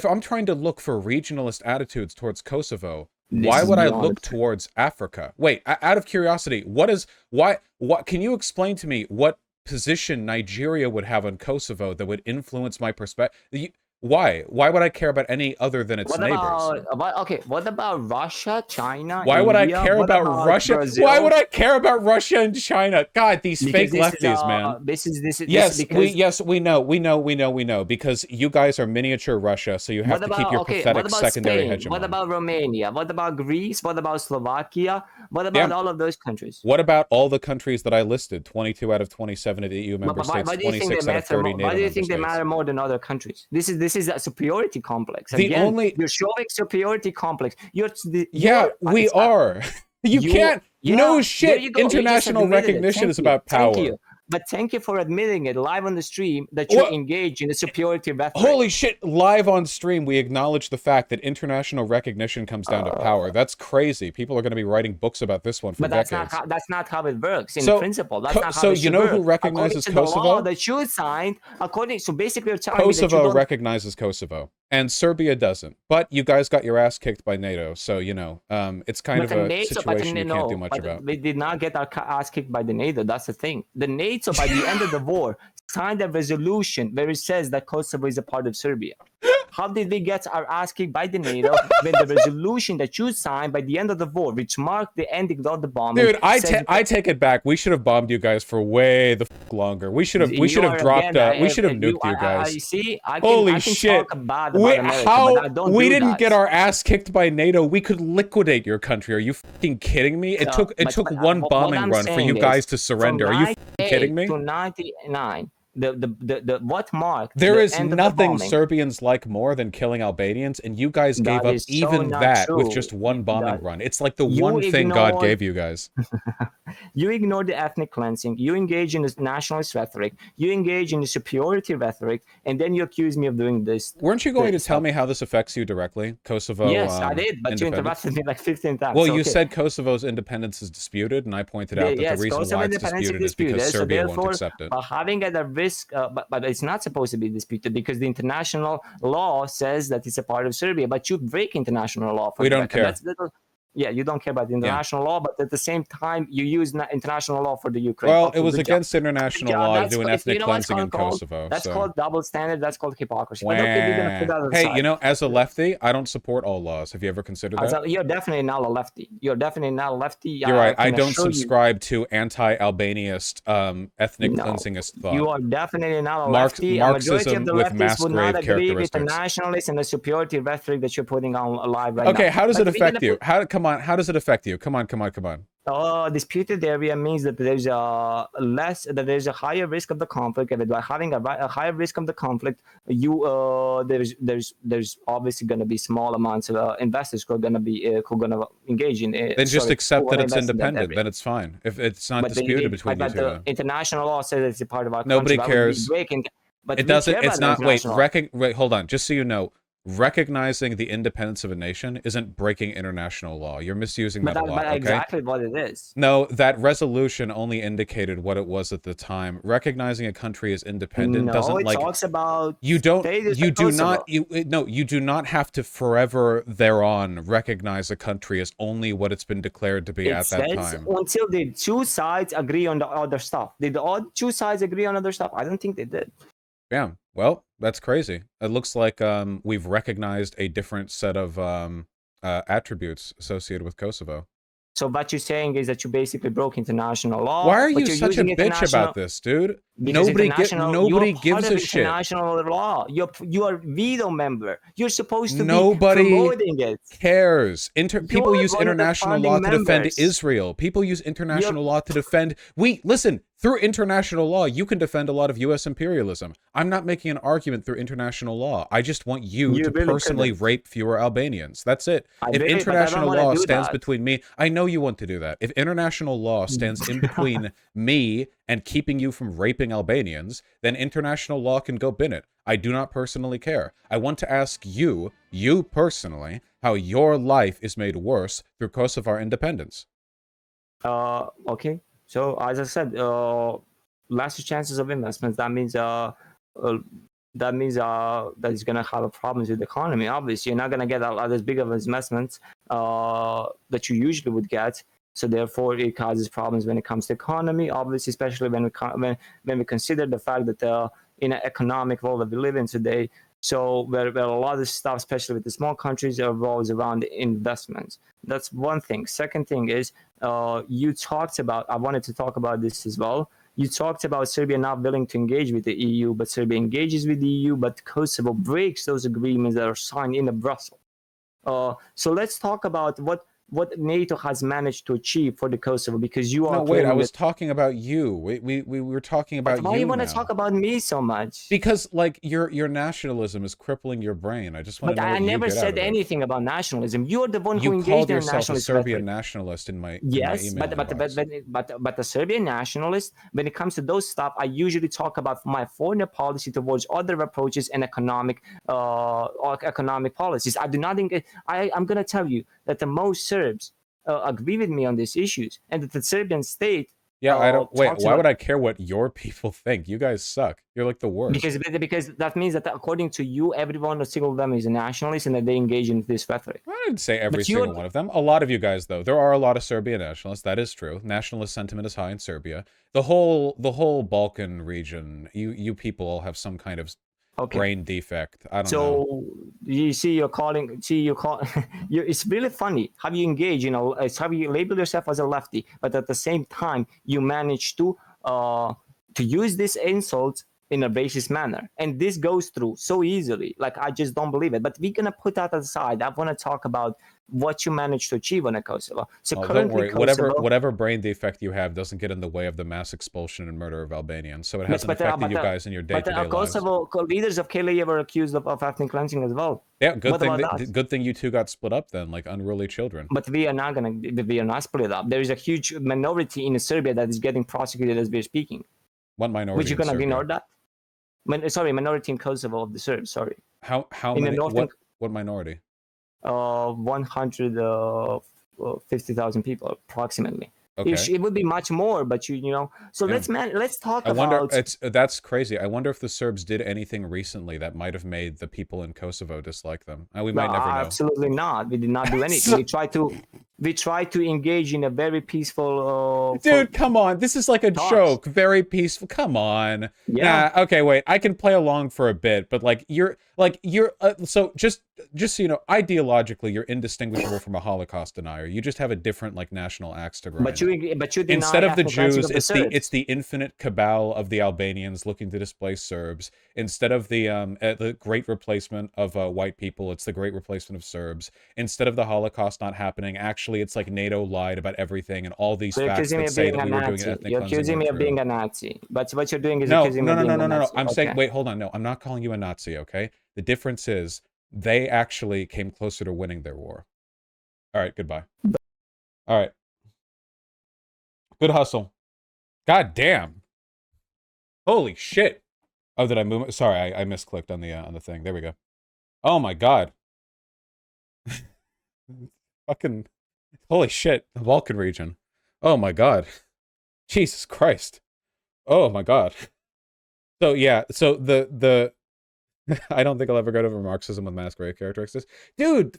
I'm trying to look for regionalist attitudes towards Kosovo, why would I look towards Africa? Wait, out of curiosity, what can you explain to me what position Nigeria would have on Kosovo that would influence my perspective? Why? Why would I care about any other than its neighbors? What about Russia, China? Why would India? I care about Russia? Brazil? Why would I care about Russia and China? God, these fake lefties, man. We know. Because you guys are miniature Russia, so you have to keep your pathetic secondary hegemony. What about Romania? What about Greece? What about Slovakia? What about all of those countries? What about all the countries that I listed? 22 out of 27 of the EU member states, 26 out of 30 NATO member states. Why do you think they matter more than other countries? This is a superiority complex. You're showing superiority complex. We are. You can't. No shit. International recognition is about power. Thank you. But thank you for admitting it live on the stream that you engage in a superiority rhetoric. Holy shit, live on stream, we acknowledge the fact that international recognition comes down to power. That's crazy. People are going to be writing books about this one for decades. That's not how it works in principle. That's not how it So you know who recognizes Kosovo? The law that you signed, so basically you're telling me that Kosovo recognizes Kosovo, and Serbia doesn't. But you guys got your ass kicked by NATO, so, it's kind of a situation you can't do much about. We did not get our ass kicked by the NATO. That's the thing. The NATO, by the end of the war, signed a resolution where it says that Kosovo is a part of Serbia. How did we get our ass kicked by the NATO when the resolution that you signed by the end of the war, which marked the ending of the bombing? Dude, I take it back. We should have bombed you guys for way the longer. We should have dropped. We should have nuked you guys. Holy shit! We didn't get our ass kicked by NATO. We could liquidate your country. Are you fucking kidding me? It took one bombing run for you guys to surrender. Are you kidding me? To 99. What marked there is nothing Serbians like more than killing Albanians, and you guys gave up even that with just one bombing run. It's like the one thing God gave you guys. You ignore the ethnic cleansing, you engage in this nationalist rhetoric, you engage in the superiority rhetoric, and then you accuse me of doing this. Weren't you going to tell me how this affects you directly? Kosovo. Yes, I did, but you interrupted me like 15 times. Well, you said Kosovo's independence is disputed, and I pointed out that the reason why it's disputed is because Serbia won't accept it. But having at a risk, but it's not supposed to be disputed because the international law says that it's a part of Serbia, but you break international law. We don't care. Yeah, you don't care about the international law, but at the same time, you use international law for the Ukraine. Well, Okay, it was good job. against international Yeah, law to that's do an you ethnic know what's cleansing in called? Kosovo. That's So, called double standard. That's called hypocrisy. But okay, we're gonna put wah. that Hey, aside. you know, as a lefty, I don't support all laws. Have you ever considered that? You're definitely not a lefty. You're definitely not a lefty. You're right. I can don't assure you. subscribe to anti-Albaniist, ethnic No, cleansingist thought. you are definitely not a lefty. A majority of Marxism the with leftists mass would not grave agree with the characteristics. nationalists and the superiority rhetoric that you're putting on live right now. Okay, how does But it we're gonna affect you? put Come on, how does it affect you? Come on, come on, come on. disputed area means that there's a higher risk of the conflict, and by having a higher risk of the conflict, there's obviously going to be small amounts of investors who are going to engage in. Then just accept that it's independent. That then it's fine. If it's not but disputed between you but two, the then international law says it's a part of our nobody country. That would be cares. breaking. But It we doesn't. care It's about the not. Wait. international law. Wait. Hold on. Just so you know, recognizing the independence of a nation isn't breaking international law. You're misusing that a lot. Okay. Exactly what it is. No, that resolution only indicated what it was at the time. Recognizing a country as independent No, doesn't it like talks about you don't status you like do Kosovo. not you do not have to forever thereon recognize a country as only what it's been declared to be It at that says time. until the two sides agree on the other stuff. Did the two sides agree on other stuff? I don't think they did. Yeah, well, that's crazy. It looks like we've recognized a different set of attributes associated with Kosovo. So what you're saying is that you basically broke international law. Why are but you you're such a using bitch about this, dude? Because Nobody you're gives part a of shit. international law. You are veto member. You're supposed to Nobody be promoting it. cares. People use one of the international law to defend members. Israel. People use international law to defend. Listen. Through international law, you can defend a lot of U.S. imperialism. I'm not making an argument through international law. I just want you to really personally rape fewer Albanians. That's it. If but I international don't wanna law do stands that. between me, I know you want to do that. If international law stands in between me and keeping you from raping Albanians, then international law can go bin it. I do not personally care. I want to ask you personally, how your life is made worse through Kosovar independence. Okay. So as I said, lesser chances of investments. That means that it's gonna have problems with the economy. Obviously, you're not gonna get as big of investments that you usually would get. So therefore, it causes problems when it comes to economy. Obviously, especially when we consider the fact that in an economic world that we live in today, so where a lot of stuff, especially with the small countries, revolves around investments. That's one thing. Second thing is you talked about. I wanted to talk about this as well. You talked about Serbia not willing to engage with the EU, but Serbia engages with the EU, but Kosovo breaks those agreements that are signed in Brussels. So let's talk about what NATO has managed to achieve for the Kosovo, because you are. No, wait, I was talking about you. We were talking about you. Why do you want to talk about me so much? Because like your nationalism is crippling your brain. I just want to know. But I never said anything about nationalism. You're the one who engaged in nationalist. You called yourself a Serbian nationalist in my yes, email but the Serbian nationalist. When it comes to those stuff, I usually talk about my foreign policy towards other approaches and economic policies. I do not think. I'm going to tell you that the most Serbs agree with me on these issues, and that the Serbian state. Yeah, I don't. Wait, why would I care what your people think? You guys suck. You're like the worst. Because that means that according to you, everyone, single of them is a nationalist, and that they engage in this rhetoric. I didn't say every single one of them. A lot of you guys, though, there are a lot of Serbian nationalists. That is true. Nationalist sentiment is high in Serbia. The whole Balkan region. You people all have some kind of brain defect. I don't know. So you see, it's really funny how you engage. It's how you label yourself as a lefty, but at the same time, you manage to use this insult in a racist manner, and this goes through so easily. Like, I just don't believe it. But we're gonna put that aside. I want to talk about what you managed to achieve on Kosovo. So don't worry. Whatever brain defect you have doesn't get in the way of the mass expulsion and murder of Albanians. So it hasn't affected you guys in your day-to-day lives. Kosovo leaders of Kalev were accused of ethnic cleansing as well. Yeah, good thing you two got split up then, like unruly children. But we are not split up. There is a huge minority in Serbia that is getting prosecuted as we're speaking. What minority? Would you gonna ignore that? Minority in Kosovo of the Serbs. Sorry. How many? What minority? 150,000 people approximately. Okay. It would be much more, but So let's talk about. I wonder. That's crazy. I wonder if the Serbs did anything recently that might have made the people in Kosovo dislike them. We might never know. Absolutely not. We did not do anything. we try to engage in a very peaceful Dude, come on. This is like a talks. joke. Very peaceful. Come on. Yeah, Nah, okay, wait. I can play along for a bit, but so just so you know, ideologically you're indistinguishable from a Holocaust denier. You just have a different like national axe to grind. but you Instead deny of the ethnic cleansing Jews, of the it's Serbs. the infinite cabal of the Albanians looking to displace Serbs. Instead of the great replacement of white people, it's the great replacement of Serbs. Instead of the Holocaust not happening, actually it's like NATO lied about everything, and all these So you're facts accusing me that of say being that a we were doing an Nazi. ethnic You're cleansing accusing weren't me of true. being a Nazi. But what you're doing is No, accusing me no, of no, being no, a no, no, no. Nazi. I'm saying, Okay. wait, hold on. No, I'm not calling you a Nazi, okay? The difference is they actually came closer to winning their war. All right, goodbye. All right, good hustle. God damn. Holy shit. Oh, did I move? Sorry, I misclicked on the thing. There we go. Oh my god. Fucking holy shit. The Balkan region. Oh my god. Jesus Christ. Oh my god. So yeah, so the I don't think I'll ever go over Marxism with masquerade characteristics. Dude,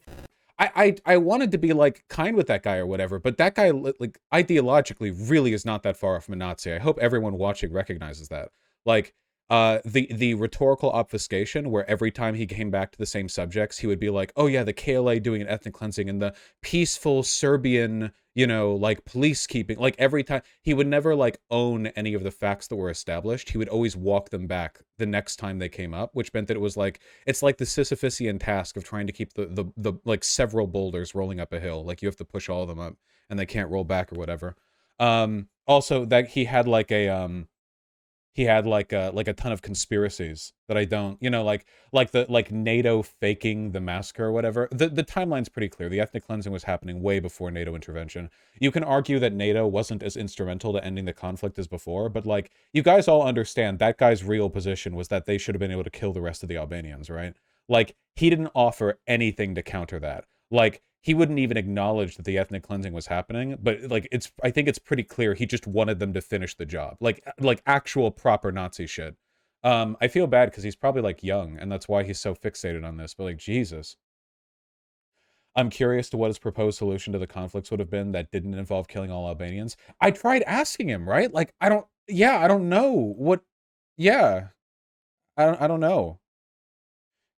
I wanted to be like kind with that guy or whatever, but that guy like ideologically really is not that far from a Nazi. I hope everyone watching recognizes that. Like the rhetorical obfuscation where every time he came back to the same subjects, he would be like, "Oh yeah, the KLA doing an ethnic cleansing and the peaceful Serbian, you know, like police keeping." Like every time he would never like own any of the facts that were established. He would always walk them back the next time they came up, which meant that it was like it's like the Sisyphusian task of trying to keep the like several boulders rolling up a hill. Like you have to push all of them up and they can't roll back or whatever. Also that he had like a ton of conspiracies that I don't, you know, like NATO faking the massacre or whatever. The timeline's pretty clear. The ethnic cleansing was happening way before NATO intervention. You can argue that NATO wasn't as instrumental to ending the conflict as before, but like you guys all understand that guy's real position was that they should have been able to kill the rest of the Albanians, right? Like he didn't offer anything to counter that. Like he wouldn't even acknowledge that the ethnic cleansing was happening, but like I think it's pretty clear he just wanted them to finish the job. Like actual proper Nazi shit. I feel bad because he's probably like young and that's why he's so fixated on this, but like Jesus. I'm curious to what his proposed solution to the conflicts would have been that didn't involve killing all Albanians. I tried asking him, right? Like I don't know. What yeah. I don't know.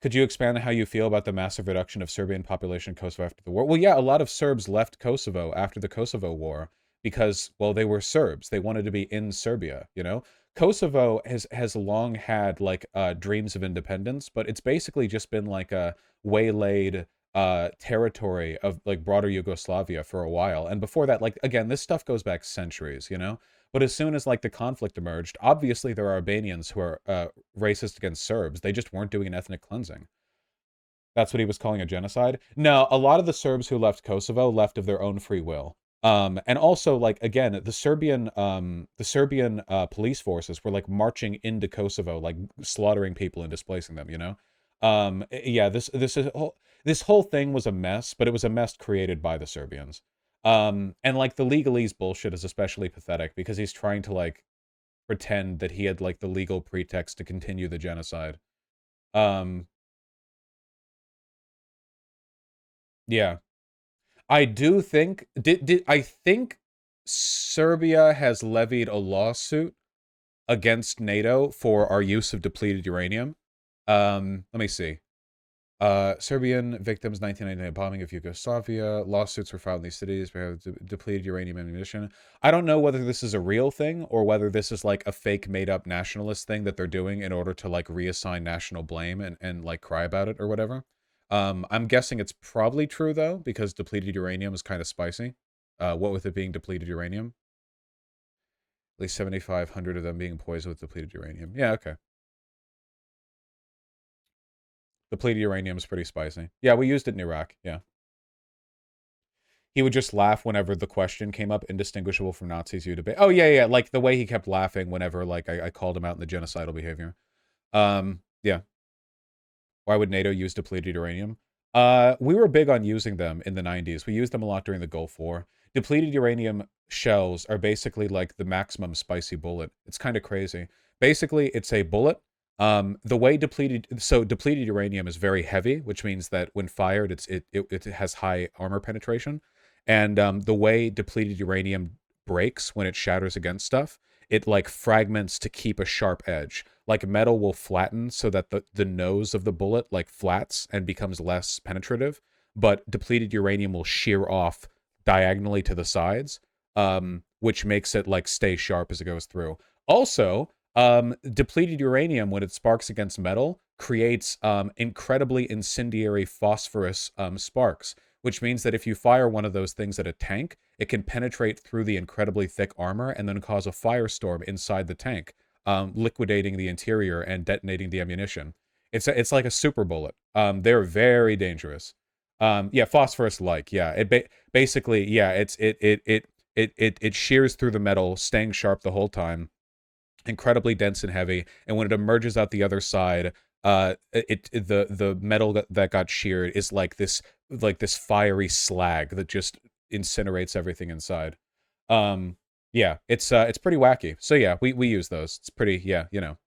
Could you expand on how you feel about the massive reduction of Serbian population in Kosovo after the war? Well, yeah, a lot of Serbs left Kosovo after the Kosovo War because, well, they were Serbs. They wanted to be in Serbia, you know? Kosovo has long had like dreams of independence, but it's basically just been like a waylaid territory of like broader Yugoslavia for a while. And before that, like again, this stuff goes back centuries, you know? But as soon as like the conflict emerged, obviously there are Albanians who are racist against Serbs. They just weren't doing an ethnic cleansing. That's what he was calling a genocide. No, a lot of the Serbs who left Kosovo left of their own free will. And also, like again, the Serbian police forces were like marching into Kosovo, like slaughtering people and displacing them. You know, yeah, this whole thing was a mess, but it was a mess created by the Serbians. And like the legalese bullshit is especially pathetic because he's trying to like pretend that he had like the legal pretext to continue the genocide. Um, yeah. I do think did I think Serbia has levied a lawsuit against NATO for our use of depleted uranium. Let me see. Serbian victims 1999 bombing of Yugoslavia. Lawsuits were filed in these cities for depleted uranium ammunition. I don't know whether this is a real thing or whether this is like a fake made up nationalist thing that they're doing in order to like reassign national blame and like cry about it or whatever. I'm guessing it's probably true though, because depleted uranium is kind of spicy. What with it being depleted uranium? At least 7,500 of them being poisoned with depleted uranium. Yeah, okay. Depleted uranium is pretty spicy. Yeah, we used it in Iraq. Yeah. He would just laugh whenever the question came up, indistinguishable from Nazis you debate. Oh, yeah, yeah. Like the way he kept laughing whenever like I called him out in the genocidal behavior. Yeah. Why would NATO use depleted uranium? We were big on using them in the 90s. We used them a lot during the Gulf War. Depleted uranium shells are basically like the maximum spicy bullet. It's kind of crazy. Basically, it's a bullet. The way depleted uranium is very heavy, which means that when fired, it has high armor penetration. And the way depleted uranium breaks when it shatters against stuff, it like fragments to keep a sharp edge. Like metal will flatten so that the nose of the bullet like flats and becomes less penetrative, but depleted uranium will shear off diagonally to the sides, which makes it like stay sharp as it goes through. Also, depleted uranium, when it sparks against metal, creates incredibly incendiary phosphorus sparks, which means that if you fire one of those things at a tank, it can penetrate through the incredibly thick armor and then cause a firestorm inside the tank, liquidating the interior and detonating the ammunition. It's like a super bullet. They're very dangerous. Yeah, phosphorus-like. Yeah, basically, yeah, it shears through the metal, staying sharp the whole time. Incredibly dense and heavy, and when it emerges out the other side, the metal that got sheared is like this fiery slag that just incinerates everything inside. Yeah, it's pretty wacky. So yeah, we use those. It's pretty, yeah, you know.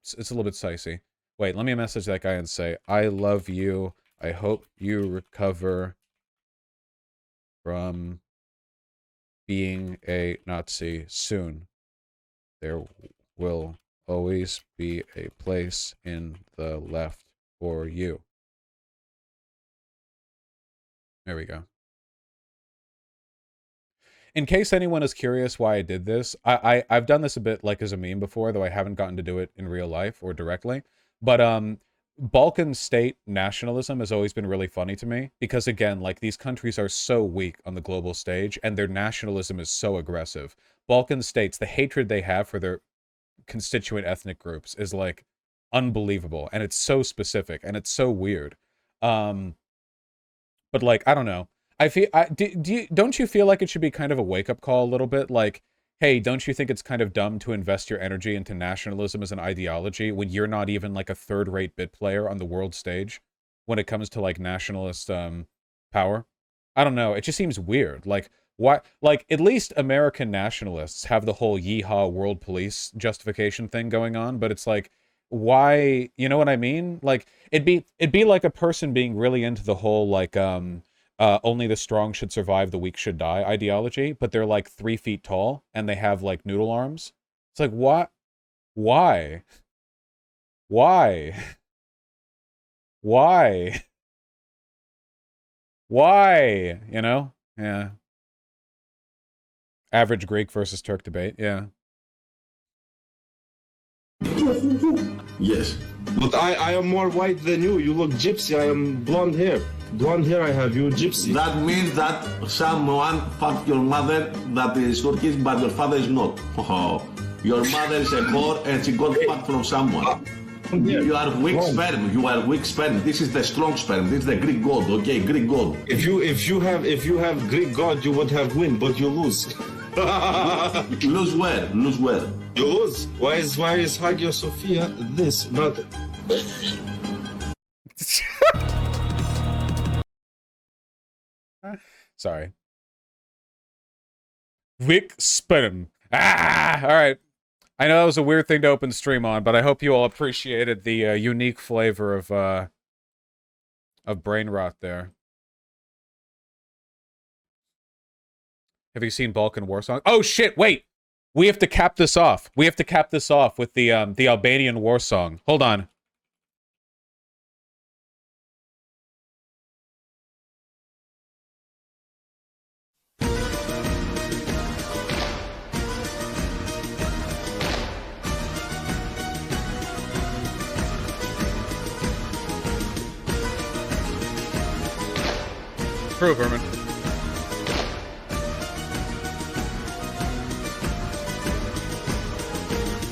It's a little bit dicey. Wait, let me message that guy and say, I love you. I hope you recover from being a Nazi soon. There will always be a place in the left for you. There we go. In case anyone is curious why I did this, I've done this a bit like as a meme before, though I haven't gotten to do it in real life or directly. But Balkan state nationalism has always been really funny to me because, again, like these countries are so weak on the global stage and their nationalism is so aggressive. Balkan states, the hatred they have for their constituent ethnic groups is like unbelievable, and it's so specific and it's so weird. But like, I don't know. I feel don't you feel like it should be kind of a wake-up call a little bit? Like, hey, don't you think it's kind of dumb to invest your energy into nationalism as an ideology when you're not even like a third-rate bit player on the world stage when it comes to like nationalist power? I don't know. It just seems weird. Like, why? Like, at least American nationalists have the whole yeehaw world police justification thing going on, but it's like, why? You know what I mean? Like, it'd be like a person being really into the whole like only the strong should survive, the weak should die ideology, but they're like 3 feet tall and they have like noodle arms. It's like, what? Why? Why? Why? Why? You know? Yeah. Average Greek versus Turk debate. Yeah. Yes. But I am more white than you. You look gypsy. I am blonde hair. Blonde hair I have. You gypsy. That means that someone fucked your mother that is Turkish, but your father is not. Oh, your mother is a whore and she got fucked from someone. You are weak sperm. You are weak sperm. This is the strong sperm. This is the Greek god. Okay, Greek god. If you have Greek god, you would have win, but you lose. Lose where? Lose where? You lose. Why is Hagia Sophia this? Not. Sorry. Weak sperm. Ah! All right. I know that was a weird thing to open stream on, but I hope you all appreciated the unique flavor of brain rot there. Have you seen Balkan War Song? Oh shit! Wait, we have to cap this off. We have to cap this off with the Albanian War Song. Hold on. True, Vermin.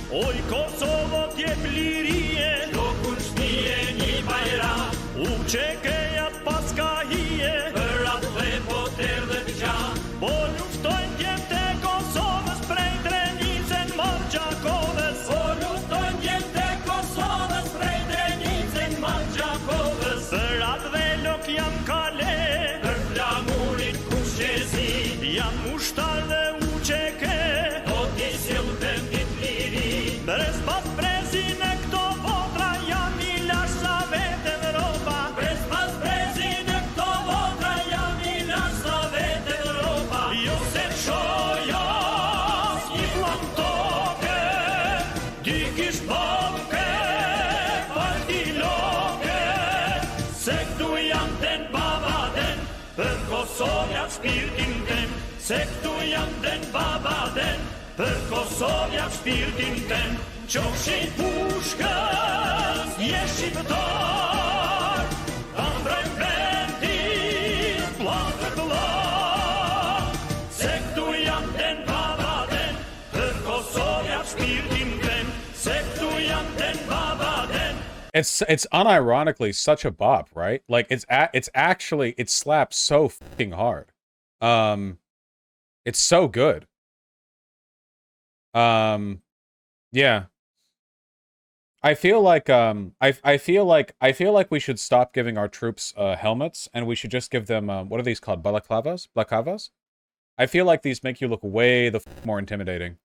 Oj Kosovo t'jep lirie, do kur shnije një bajra, u qekeja paska hije, për atë dhe po t'erdhe t'gja, po luftojnë djemt e Kosovës, prej Drenicën marrë Gjakovës, po luftojnë djemt e Kosovës, prej Drenicën marrë Gjakovës, për atë dhe lok jam kale, për flamu Bauke, Partiloke, sektujanten babaden, për Kosovja shpirtin tem, sektujanten babaden, për Kosovja shpirtin tem, qofshin pushkës, jesh shqiptar, ambrojm vendin, vllah për vllah, sektujanten babaden, për Kosovja shpirtin tem, sektujanten babaden. It's unironically such a bop, right? Like it's actually, it slaps so fucking hard. It's so good. Yeah. I feel like I feel like we should stop giving our troops helmets, and we should just give them what are these called? Balaclavas? Balaclavas? I feel like these make you look way the more intimidating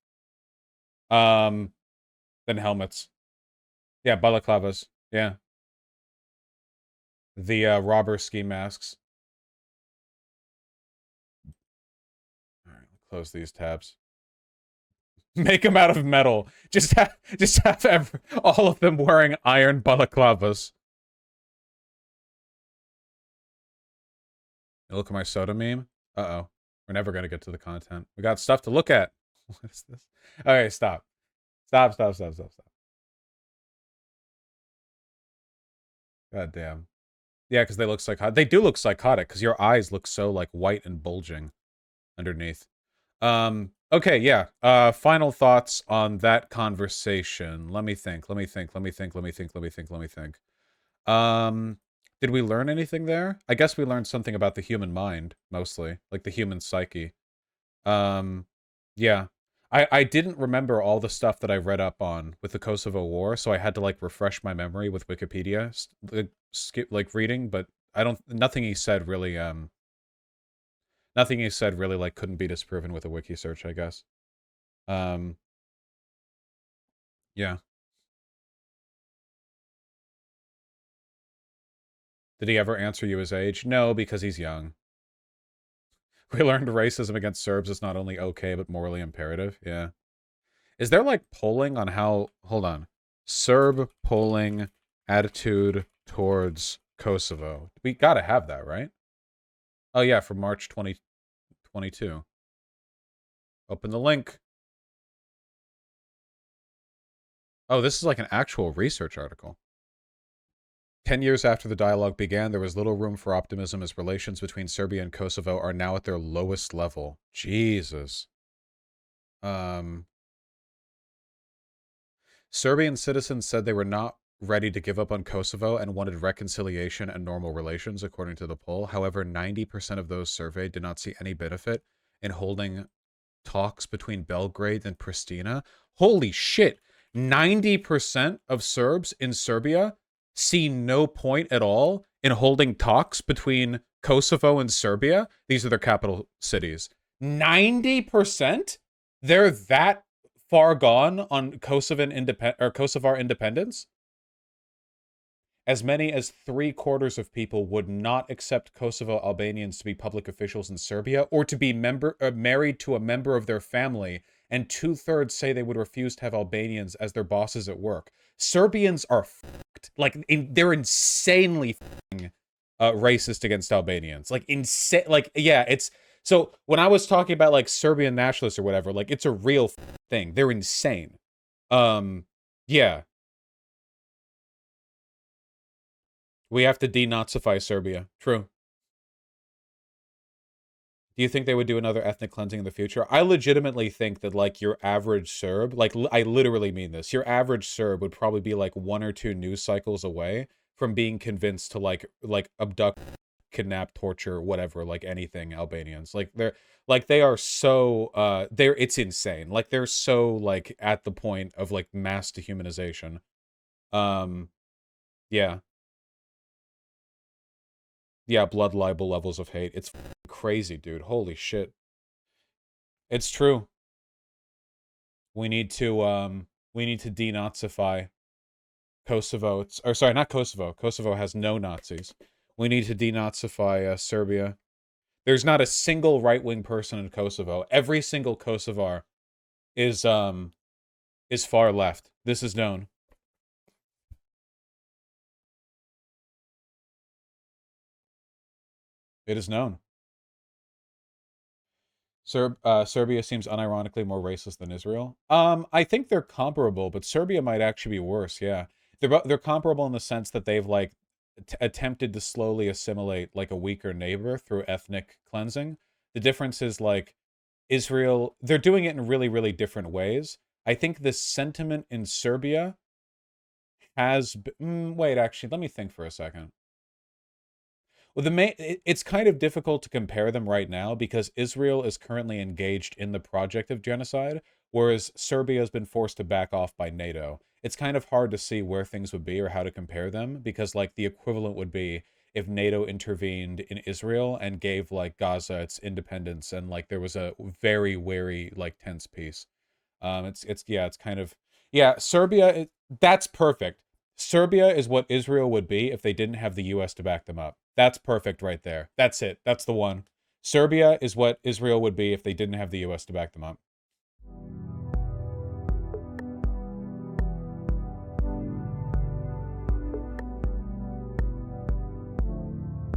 than helmets. Yeah, balaclavas. Yeah. The robber ski masks. All right, close these tabs. Make them out of metal. Just have all of them wearing iron balaclavas. You look at my soda meme. Uh-oh. We're never gonna get to the content. We got stuff to look at. What is this? Okay, stop. Stop. God damn. Yeah, because they look psychotic. They do look psychotic, because your eyes look so, like, white and bulging underneath. Okay, yeah. Final thoughts on that conversation. Let me think. Did we learn anything there? I guess we learned something about the human mind, mostly. Like, the human psyche. Yeah. I didn't remember all the stuff that I read up on with the Kosovo War, so I had to, like, refresh my memory with Wikipedia, like, reading, but nothing he said really, like, couldn't be disproven with a wiki search, I guess. Yeah. Did he ever answer you his age? No, because he's young. We learned racism against Serbs is not only okay, but morally imperative. Yeah. Is there, like, polling on how... Hold on. Serb polling attitude towards Kosovo. We gotta have that, right? Oh, yeah, from March 2022. Open the link. Oh, this is like an actual research article. 10 years after the dialogue began, there was little room for optimism as relations between Serbia and Kosovo are now at their lowest level. Jesus. Serbian citizens said they were not ready to give up on Kosovo and wanted reconciliation and normal relations, according to the poll. However, 90% of those surveyed did not see any benefit in holding talks between Belgrade and Pristina. Holy shit! 90% of Serbs in Serbia see no point at all in holding talks between Kosovo and Serbia. These are their capital cities. 90%? They're that far gone on Kosovar independence? As many as 3/4 of people would not accept Kosovo Albanians to be public officials in Serbia or to be married to a member of their family, and 2/3 say they would refuse to have Albanians as their bosses at work. Serbians are fucked. Like, they're insanely racist against Albanians. Like, insane. Like, yeah, it's... So, when I was talking about, like, Serbian nationalists or whatever, like, it's a real thing. They're insane. Yeah. We have to denazify Serbia. True. Do you think they would do another ethnic cleansing in the future? I legitimately think that, like, your average Serb, like, I literally mean this, your average Serb would probably be, like, 1 or 2 news cycles away from being convinced to, like abduct, kidnap, torture, whatever, like, anything Albanians. Like, they are so, it's insane. Like, they're so, like, at the point of, like, mass dehumanization. Yeah. Yeah, blood libel levels of hate. It's crazy, dude. Holy shit. It's true. We need to denazify Kosovo. Or sorry, not Kosovo. Kosovo has no Nazis. We need to denazify Serbia. There's not a single right-wing person in Kosovo. Every single Kosovar is far left. This is known. It is known. Serbia seems unironically more racist than Israel. I think they're comparable, but Serbia might actually be worse. Yeah, they're comparable in the sense that they've like attempted to slowly assimilate like a weaker neighbor through ethnic cleansing. The difference is like Israel, they're doing it in really, really different ways. I think the sentiment in Serbia has. Wait, actually, let me think for a second. Well, it's kind of difficult to compare them right now because Israel is currently engaged in the project of genocide, whereas Serbia has been forced to back off by NATO. It's kind of hard to see where things would be or how to compare them because, like, the equivalent would be if NATO intervened in Israel and gave, like, Gaza its independence and, like, there was a very, very, like, tense peace. It's kind of, yeah, Serbia, that's perfect. Serbia is what Israel would be if they didn't have the US to back them up. That's perfect right there. That's it. That's the one. Serbia is what Israel would be if they didn't have the US to back them up.